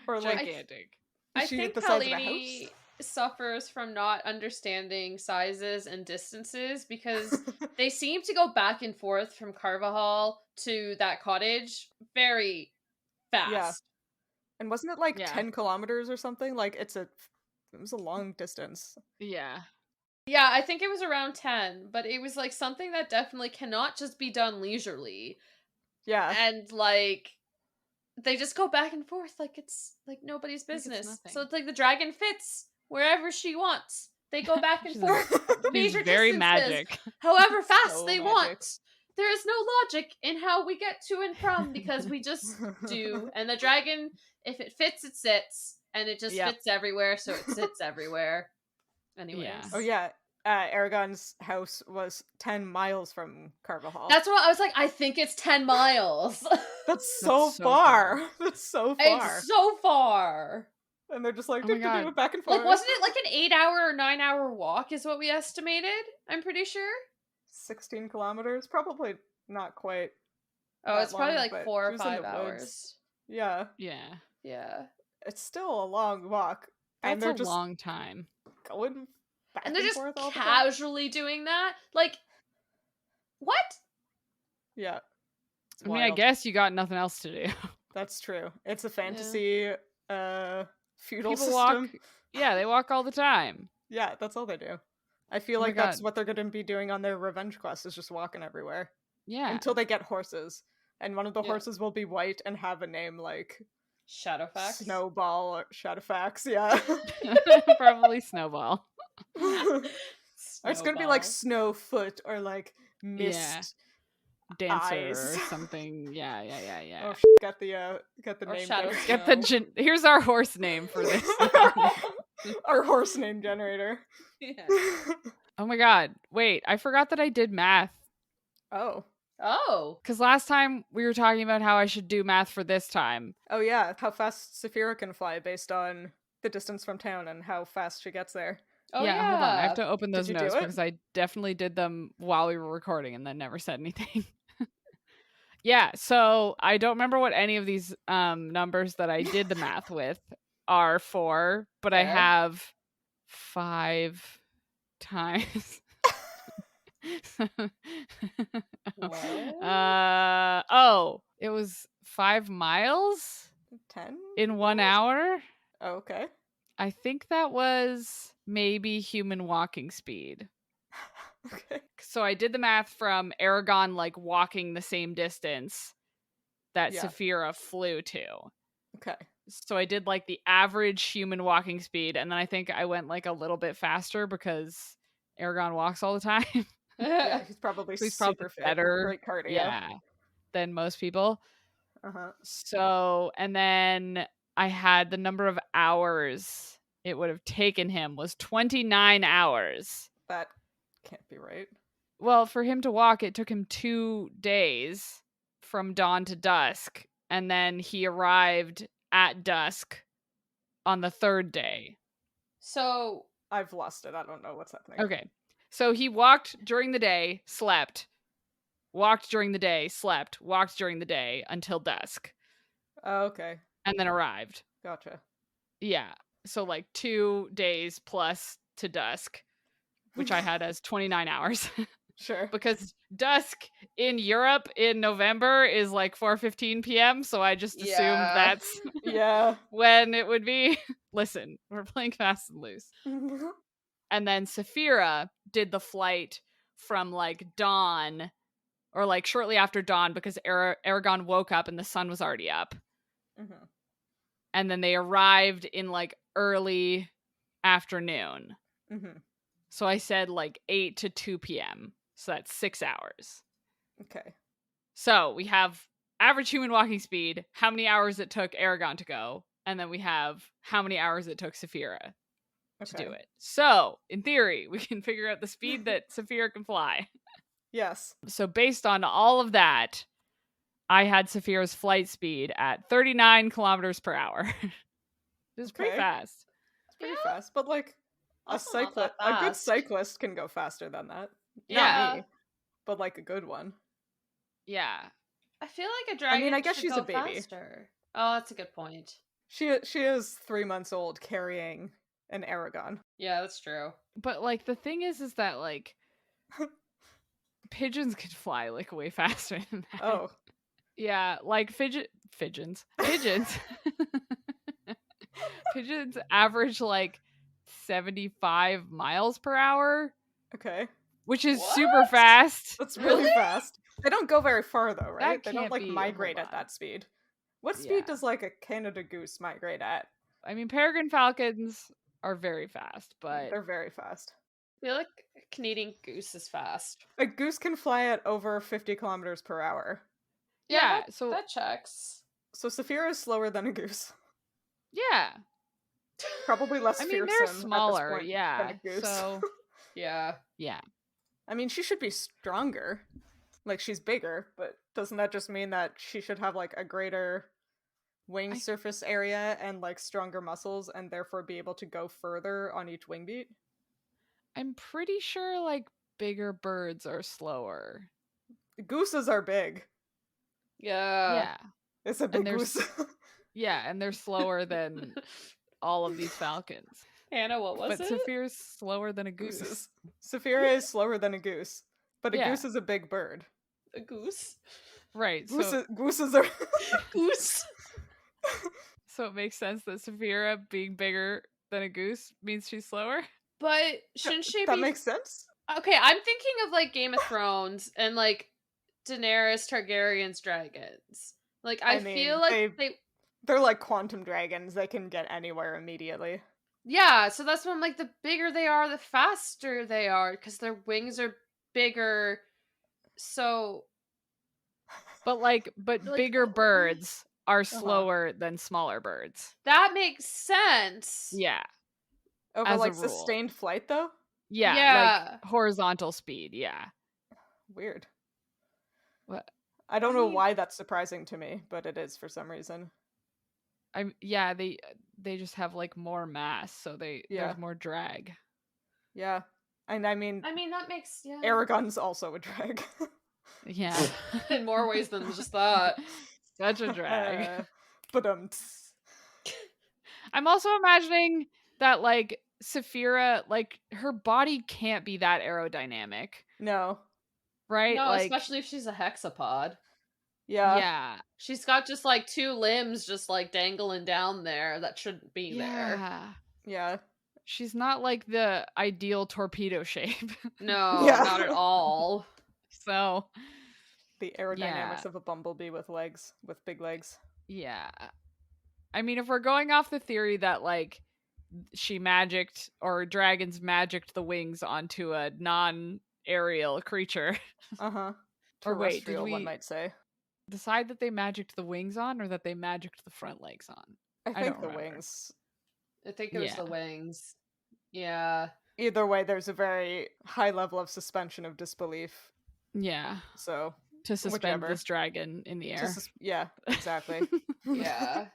gigantic. I think Kalini suffers from not understanding sizes and distances because they seem to go back and forth from Carvajal to that cottage very fast. Yeah. And wasn't it like 10 kilometers or something? Like, it was a long distance. Yeah. Yeah, I think it was around 10, but it was like something that definitely cannot just be done leisurely. Yeah. And like they just go back and forth like it's like nobody's business. So it's like the dragon fits wherever she wants. They go back and forth. Major very distances, magic. however fast they want. There is no logic in how we get to and from because we just do. And the dragon, if it fits, it sits. And it just fits everywhere, so it sits everywhere. Anyways. Yeah. Oh yeah. Aragon's house was 10 miles from Carvajal. That's what I was like, I think it's 10 miles. That's so far. That's so far. It's so far. And they're just like, back and forth. Like, wasn't it like an 8-hour or 9-hour walk is what we estimated? I'm pretty sure. 16 kilometers? Probably not quite. Oh, it's probably like 4 or 5 hours. Woods. Yeah. Yeah. Yeah. It's still a long walk. And they're just long time. Going back and they're just forth all casually doing that? Like, what? Yeah. I mean, I guess you got nothing else to do. That's true. It's a fantasy feudal People system. They walk all the time. Yeah, that's all they do. I feel like that's what they're going to be doing on their revenge quest, is just walking everywhere. Yeah. Until they get horses. And one of the horses will be white and have a name like Shadowfax? Snowball or Shadowfax, yeah. Probably Snowball. It's going to be like Snowfoot or like Mist Dancer Eyes. or something. Yeah. Oh, got the name generator. Here's our horse name for this. Our horse name generator. Yeah. Oh my god. Wait, I forgot that I did math. Oh. Because last time we were talking about how I should do math for this time. Oh yeah, how fast Saphira can fly based on the distance from town and how fast she gets there. Oh, yeah, hold on. I have to open those Did you notes do it? because I definitely did them while we were recording and then never said anything. Yeah, so I don't remember what any of these numbers that I did the math with are for, but I have 5 times. It was 5 miles? 10? In 1 hour? Oh, okay. I think that was maybe human walking speed. Okay. So I did the math from Aragon like walking the same distance that Saphira flew to. Okay. So I did like the average human walking speed, and then I think I went like a little bit faster because Aragon walks all the time. Yeah, he's probably super fit, better, great cardio. than most people. Uh-huh. So, and then I had the number of hours it would have taken him was 29 hours. That can't be right. Well, for him to walk, it took him 2 days from dawn to dusk, and then he arrived at dusk on the 3rd day. So I've lost it. I don't know what's happening. Okay. So he walked during the day, slept, walked during the day, slept, walked during the day until dusk. Oh, okay. And then arrived. Gotcha. Yeah. So like 2 days plus to dusk, which I had as 29 hours. Sure. Because dusk in Europe in November is like 4:15 p.m. So I just assumed that's when it would be. Listen, we're playing fast and loose. And then Saphira did the flight from like dawn or like shortly after dawn because Aragon woke up and the sun was already up. Mm-hmm. And then they arrived in like early afternoon. Mm-hmm. So I said like 8 to 2 p.m. So that's 6 hours. Okay. So we have average human walking speed, how many hours it took Aragon to go, and then we have how many hours it took Saphira to do it. So, in theory, we can figure out the speed that Saphira can fly. Yes. So based on all of that, I had Saphira's flight speed at 39 kilometers per hour. It's pretty fast. It's pretty fast, but like a good cyclist can go faster than that. Not me, but like a good one. Yeah. I feel like a dragon I guess she's a baby. Faster. Oh, that's a good point. She is 3 months old carrying an Aragon. Yeah, that's true. But like the thing is that like pigeons can fly like way faster than that. Oh. Yeah, like pigeons. Pigeons average like 75 miles per hour. Okay. Which is super fast. That's really fast. They don't go very far though, right? They don't like migrate at that speed. What speed does like a Canada goose migrate at? I mean, peregrine falcons are very fast, but they're very fast. I feel like a Canadian goose is fast. A goose can fly at over 50 kilometers per hour. Yeah, so that checks. So Saphira is slower than a goose. Yeah. Probably less fearsome. I mean, they're smaller, at this point than a goose. So yeah. I mean, she should be stronger. Like, she's bigger, but doesn't that just mean that she should have, like, a greater wing surface area and, like, stronger muscles and therefore be able to go further on each wing beat? I'm pretty sure, like, bigger birds are slower. Gooses are big. Yeah. It's a big goose. Yeah, and they're slower than all of these falcons. Hannah, what was it? But Saphira's slower than a goose. Gooses. Saphira is slower than a goose, but a goose is a big bird. A goose? Right. Gooses are... Goose. So it makes sense that Saphira being bigger than a goose means she's slower? But shouldn't she That makes sense? Okay, I'm thinking of, like, Game of Thrones and, like, Daenerys Targaryen's dragons. Like, I feel like they're like quantum dragons. They can get anywhere immediately. Yeah, so that's when, like, the bigger they are, the faster they are, because their wings are bigger, so... But bigger birds are slower than smaller birds. That makes sense! Yeah. Over, like, sustained flight, though? Yeah, like horizontal speed, yeah. Weird. What? I don't know why that's surprising to me, but it is for some reason. They just have like more mass, so there's more drag. Yeah. And I mean that makes Aragon's also a drag. Yeah. In more ways than just that. Such a drag. But I'm also imagining that like Saphira, like her body can't be that aerodynamic. No. Right? No, like, especially if she's a hexapod. Yeah. She's got just like 2 limbs just like dangling down there that shouldn't be there. Yeah. She's not like the ideal torpedo shape. No, not at all. So the aerodynamics of a bumblebee with big legs. Yeah. I mean, if we're going off the theory that like she magicked or dragons magicked the wings onto a non-aerial creature. Or wait, did we one might say decide that they magicked the wings on or that they magicked the front legs on? I think the wings. I think it was the wings. Yeah. Either way, there's a very high level of suspension of disbelief. Yeah. So to suspend this dragon in the air. Yeah, exactly. Yeah.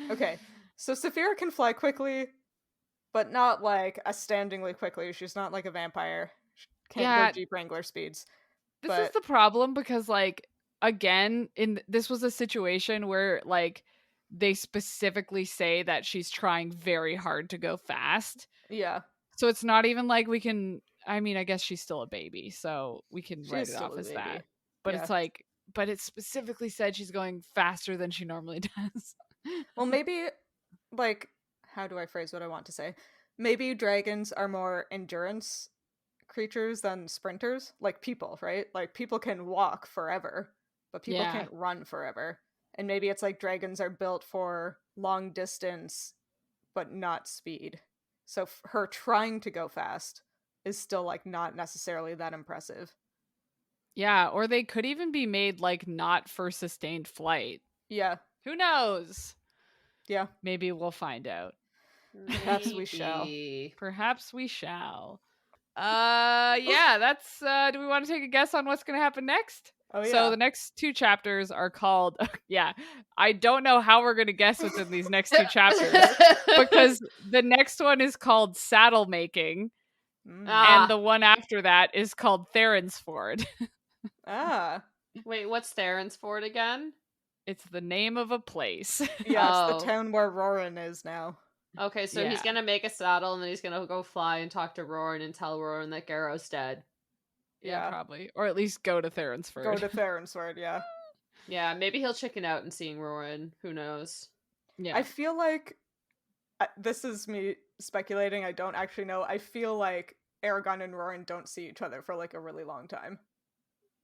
Okay. So Saphira can fly quickly, but not like astoundingly quickly. She's not like a vampire. She can't go Jeep Wrangler speeds. This is the problem because, like, again, this was a situation where, like, they specifically say that she's trying very hard to go fast. Yeah. So it's not even like we can I mean, I guess she's still a baby, so we can write it off as that. But it's like, but it specifically said she's going faster than she normally does. Well, maybe, like, how do I phrase what I want to say? Maybe dragons are more endurance creatures than sprinters, like people, right? Like, people can walk forever, but people can't run forever. And maybe it's like dragons are built for long distance, but not speed. So her trying to go fast is still, like, not necessarily that impressive. Yeah, or they could even be made, like, not for sustained flight. Yeah. Who knows? Yeah. Maybe we'll find out. Perhaps we shall. Perhaps we shall. Yeah, that's, do we want to take a guess on what's going to happen next? Oh, yeah. So the next 2 chapters are called, I don't know how we're going to guess what's in these next 2 chapters, because the next one is called Saddle Making, and the one after that is called Theransford. Wait, what's Theransford again? It's the name of a place. Yeah, it's the town where Roran is now. Okay, so he's gonna make a saddle, and then he's gonna go fly and talk to Roran and tell Roran that Garrow's dead. Yeah, probably. Or at least go to Theransford. Go to Theransford, yeah. Yeah, maybe he'll chicken out and seeing Roran. Who knows? Yeah. I feel like, this is me speculating, I don't actually know. I feel like Aragon and Roran don't see each other for, like, a really long time.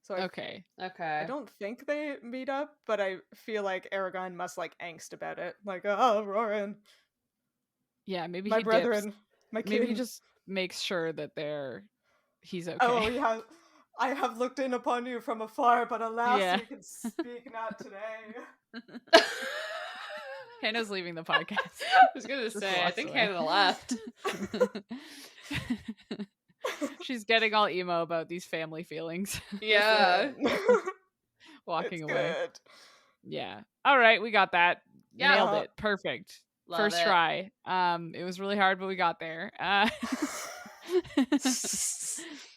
So okay. I don't think they meet up, but I feel like Aragon must, like, angst about it. Like, oh, Roran. Yeah, maybe my brethren, dips. my king. Maybe he just makes sure that he's okay. Oh, yeah. I have looked in upon you from afar, but alas, you can speak not today. Hannah's leaving the podcast. I was gonna say, I think Hannah left. She's getting all emo about these family feelings. Yeah. Walking it's away. Good. Yeah. All right, we got that. Yeah. Nailed it. Perfect. Love First it. try. It was really hard, but we got there.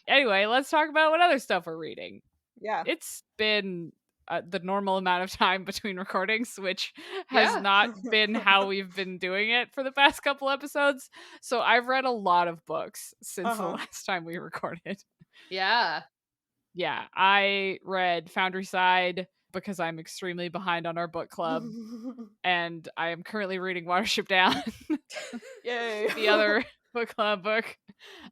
Anyway, let's talk about what other stuff we're reading. Yeah. It's been the normal amount of time between recordings, which has not been how we've been doing it for the past couple episodes. So I've read a lot of books since the last time we recorded. Yeah. Yeah, I read Foundryside because I'm extremely behind on our book club, and I am currently reading Watership Down. Yay. The other book club book.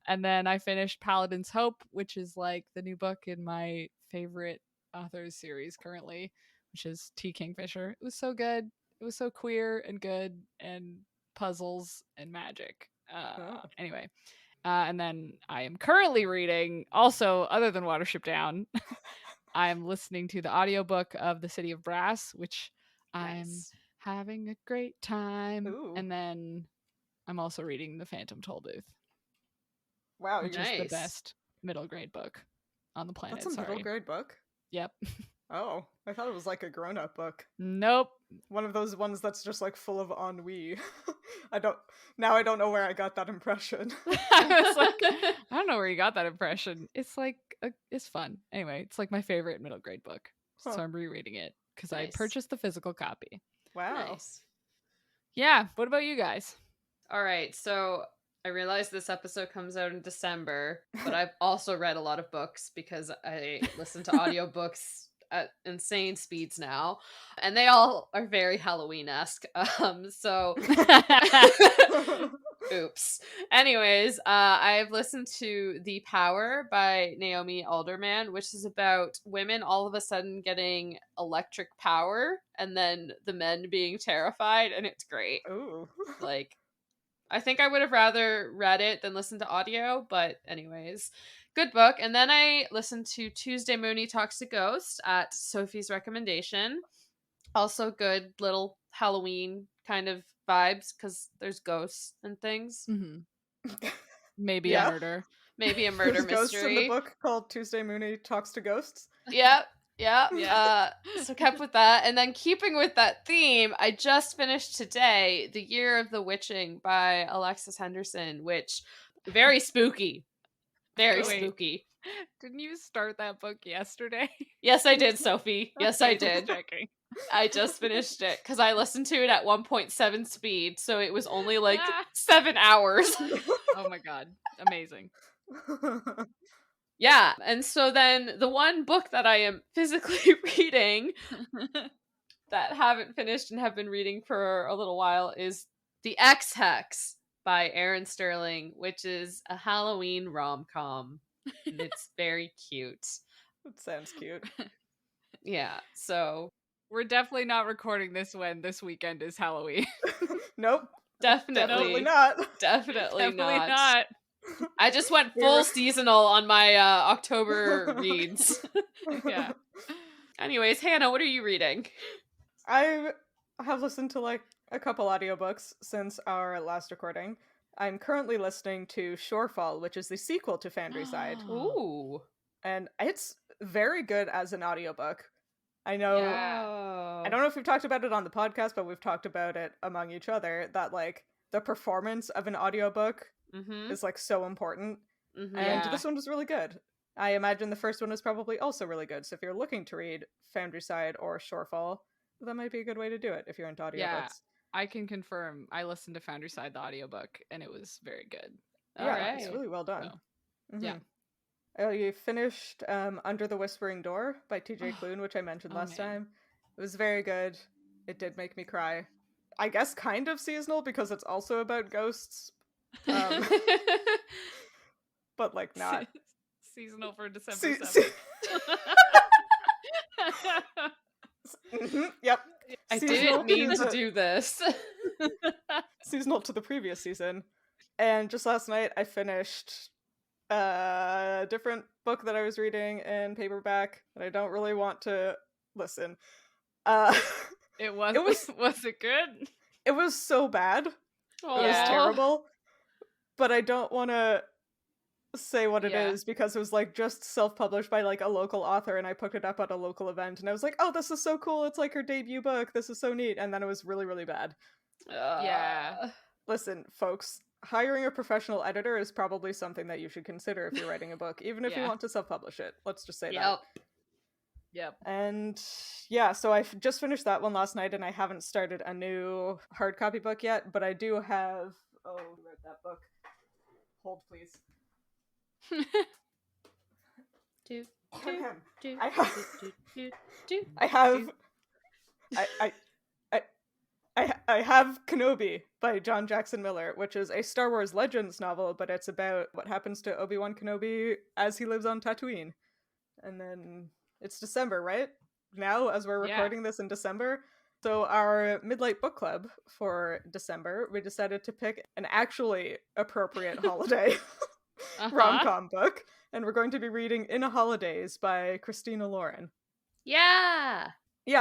And then I finished Paladin's Hope, which is like the new book in my favorite authors series currently, which is T. Kingfisher. It was so good. It was so queer and good, and puzzles and magic. Anyway. And then I am currently reading, also other than Watership Down, I'm listening to the audiobook of The City of Brass, which I'm having a great time. Ooh. And then I'm also reading The Phantom Tollbooth. Wow, which is the best middle grade book on the planet. That's a middle grade book? Yep. Oh, I thought it was like a grown-up book. Nope. One of those ones that's just like full of ennui. I don't know where I got that impression. I was like, I don't know where you got that impression. It's like, it's fun. Anyway, it's like my favorite middle grade book. So I'm rereading it because I purchased the physical copy. Wow. Nice. Yeah. What about you guys? All right. So I realize this episode comes out in December, but I've also read a lot of books because I listen to audiobooks at insane speeds now, and they all are very Halloween-esque. So oops. Anyways, I've listened to The Power by Naomi Alderman, which is about women all of a sudden getting electric power and then the men being terrified, and it's great. Ooh. Like, I think I would have rather read it than listened to audio, but anyways, good book. And then I listened to Tuesday Mooney Talks to Ghost at Sophie's recommendation. Also good little Halloween kind of vibes because there's ghosts and things. Mm-hmm. Maybe a murder. Maybe a murder There's mystery. Ghosts in the book called Tuesday Mooney Talks to Ghosts. Yep. Yeah. So kept with that. And then keeping with that theme, I just finished today The Year of the Witching by Alexis Henderson, which very spooky. Very spooky. Didn't you start that book yesterday? Yes, I did, Sophie. Yes, I did. Checking. I just finished it because I listened to it at 1.7 speed, so it was only like 7 hours. Oh my god. Amazing. Yeah, and so then the one book that I am physically reading that haven't finished and have been reading for a little while is The X Hex by Erin Sterling, which is a Halloween rom-com. And it's very cute. That sounds cute. Yeah, so we're definitely not recording this when this weekend is Halloween. Nope. Definitely not. Definitely not. I just went full seasonal on my October reads. Yeah. Anyways, Hannah, what are you reading? I have listened to like a couple audiobooks since our last recording. I'm currently listening to Shorefall, which is the sequel to Foundryside. Ooh. And it's very good as an audiobook. I know I don't know if we've talked about it on the podcast, but we've talked about it among each other that like the performance of an audiobook is like so important. And this one was really good. I imagine the first one is probably also really good. So if you're looking to read Foundryside or Shorefall, that might be a good way to do it if you're into audiobooks. Yeah, I can confirm. I listened to Foundryside, the audiobook, and it was very good. Yeah, it's really well done. So, yeah. You finished Under the Whispering Door by TJ Klune, which I mentioned last time. It was very good. It did make me cry. I guess kind of seasonal because it's also about ghosts. But like not. Seasonal for December 7th. Yep. I didn't mean to do this. Seasonal to the previous season. And just last night I finished a different book that I was reading in paperback that I don't really want to listen. Was it good? It was so bad. It was terrible. But I don't want to say what it is because it was like just self-published by like a local author, and I picked it up at a local event and I was like, oh, this is so cool, it's like her debut book, this is so neat, and then it was really, really bad. Listen, folks, hiring a professional editor is probably something that you should consider if you're writing a book, even if you want to self-publish it. Let's just say that. Yep. And yeah, so I just finished that one last night, and I haven't started a new hard copy book yet, but I do have who wrote that book? Hold, please. I have Kenobi by John Jackson Miller, which is a Star Wars Legends novel, but it's about what happens to Obi-Wan Kenobi as he lives on Tatooine. And then it's December, right? Now, as we're recording this in December. So our Midlight Book Club for December, we decided to pick an actually appropriate holiday rom-com book, and we're going to be reading In a Holidays by Christina Lauren. Yeah,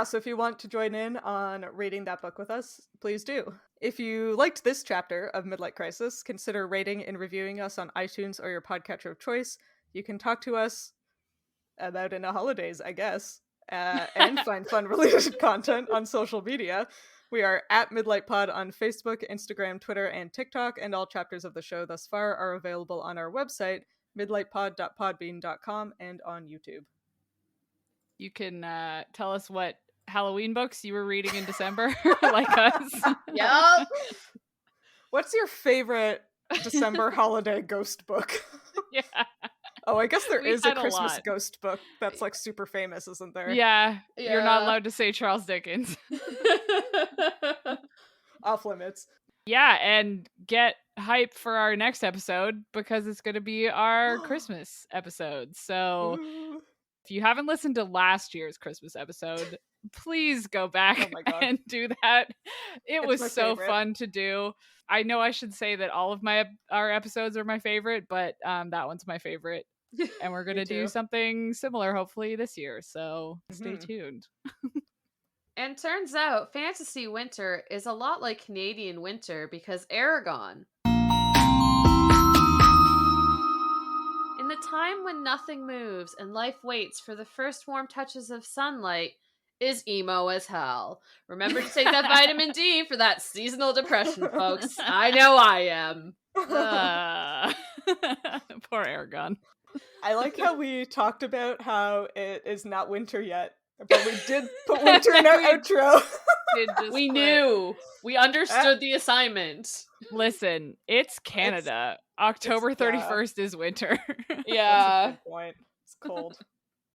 so if you want to join in on reading that book with us, please do. If you liked this chapter of Midlight Crisis, consider rating and reviewing us on iTunes or your podcatcher of choice. You can talk to us about In a Holidays, I guess, and find fun-related content on social media. We are at Midlight Pod on Facebook, Instagram, Twitter, and TikTok, and all chapters of the show thus far are available on our website, midlightpod.podbean.com, and on YouTube. You can tell us what Halloween books you were reading in December, like us. Yep. What's your favorite December holiday ghost book? Yeah. Oh, I guess there is a Christmas ghost book that's like super famous, isn't there? Yeah. You're not allowed to say Charles Dickens. Off limits. Yeah, and get hype for our next episode because it's going to be our Christmas episode. So if you haven't listened to last year's Christmas episode, please go back and do that. It's was so fun to do. I know I should say that all of our episodes are my favorite, but that one's my favorite. And we're going to do something similar hopefully this year. So stay tuned. And turns out fantasy winter is a lot like Canadian winter because Aragon. In the time when nothing moves and life waits for the first warm touches of sunlight is emo as hell. Remember to take that vitamin D for that seasonal depression, folks. I know I am. Poor Aragon. I like how we talked about how it is not winter yet. But we did put winter in our outro. We knew. We understood the assignment. Listen, it's Canada. October 31st is winter. Yeah. That's a good point. It's cold.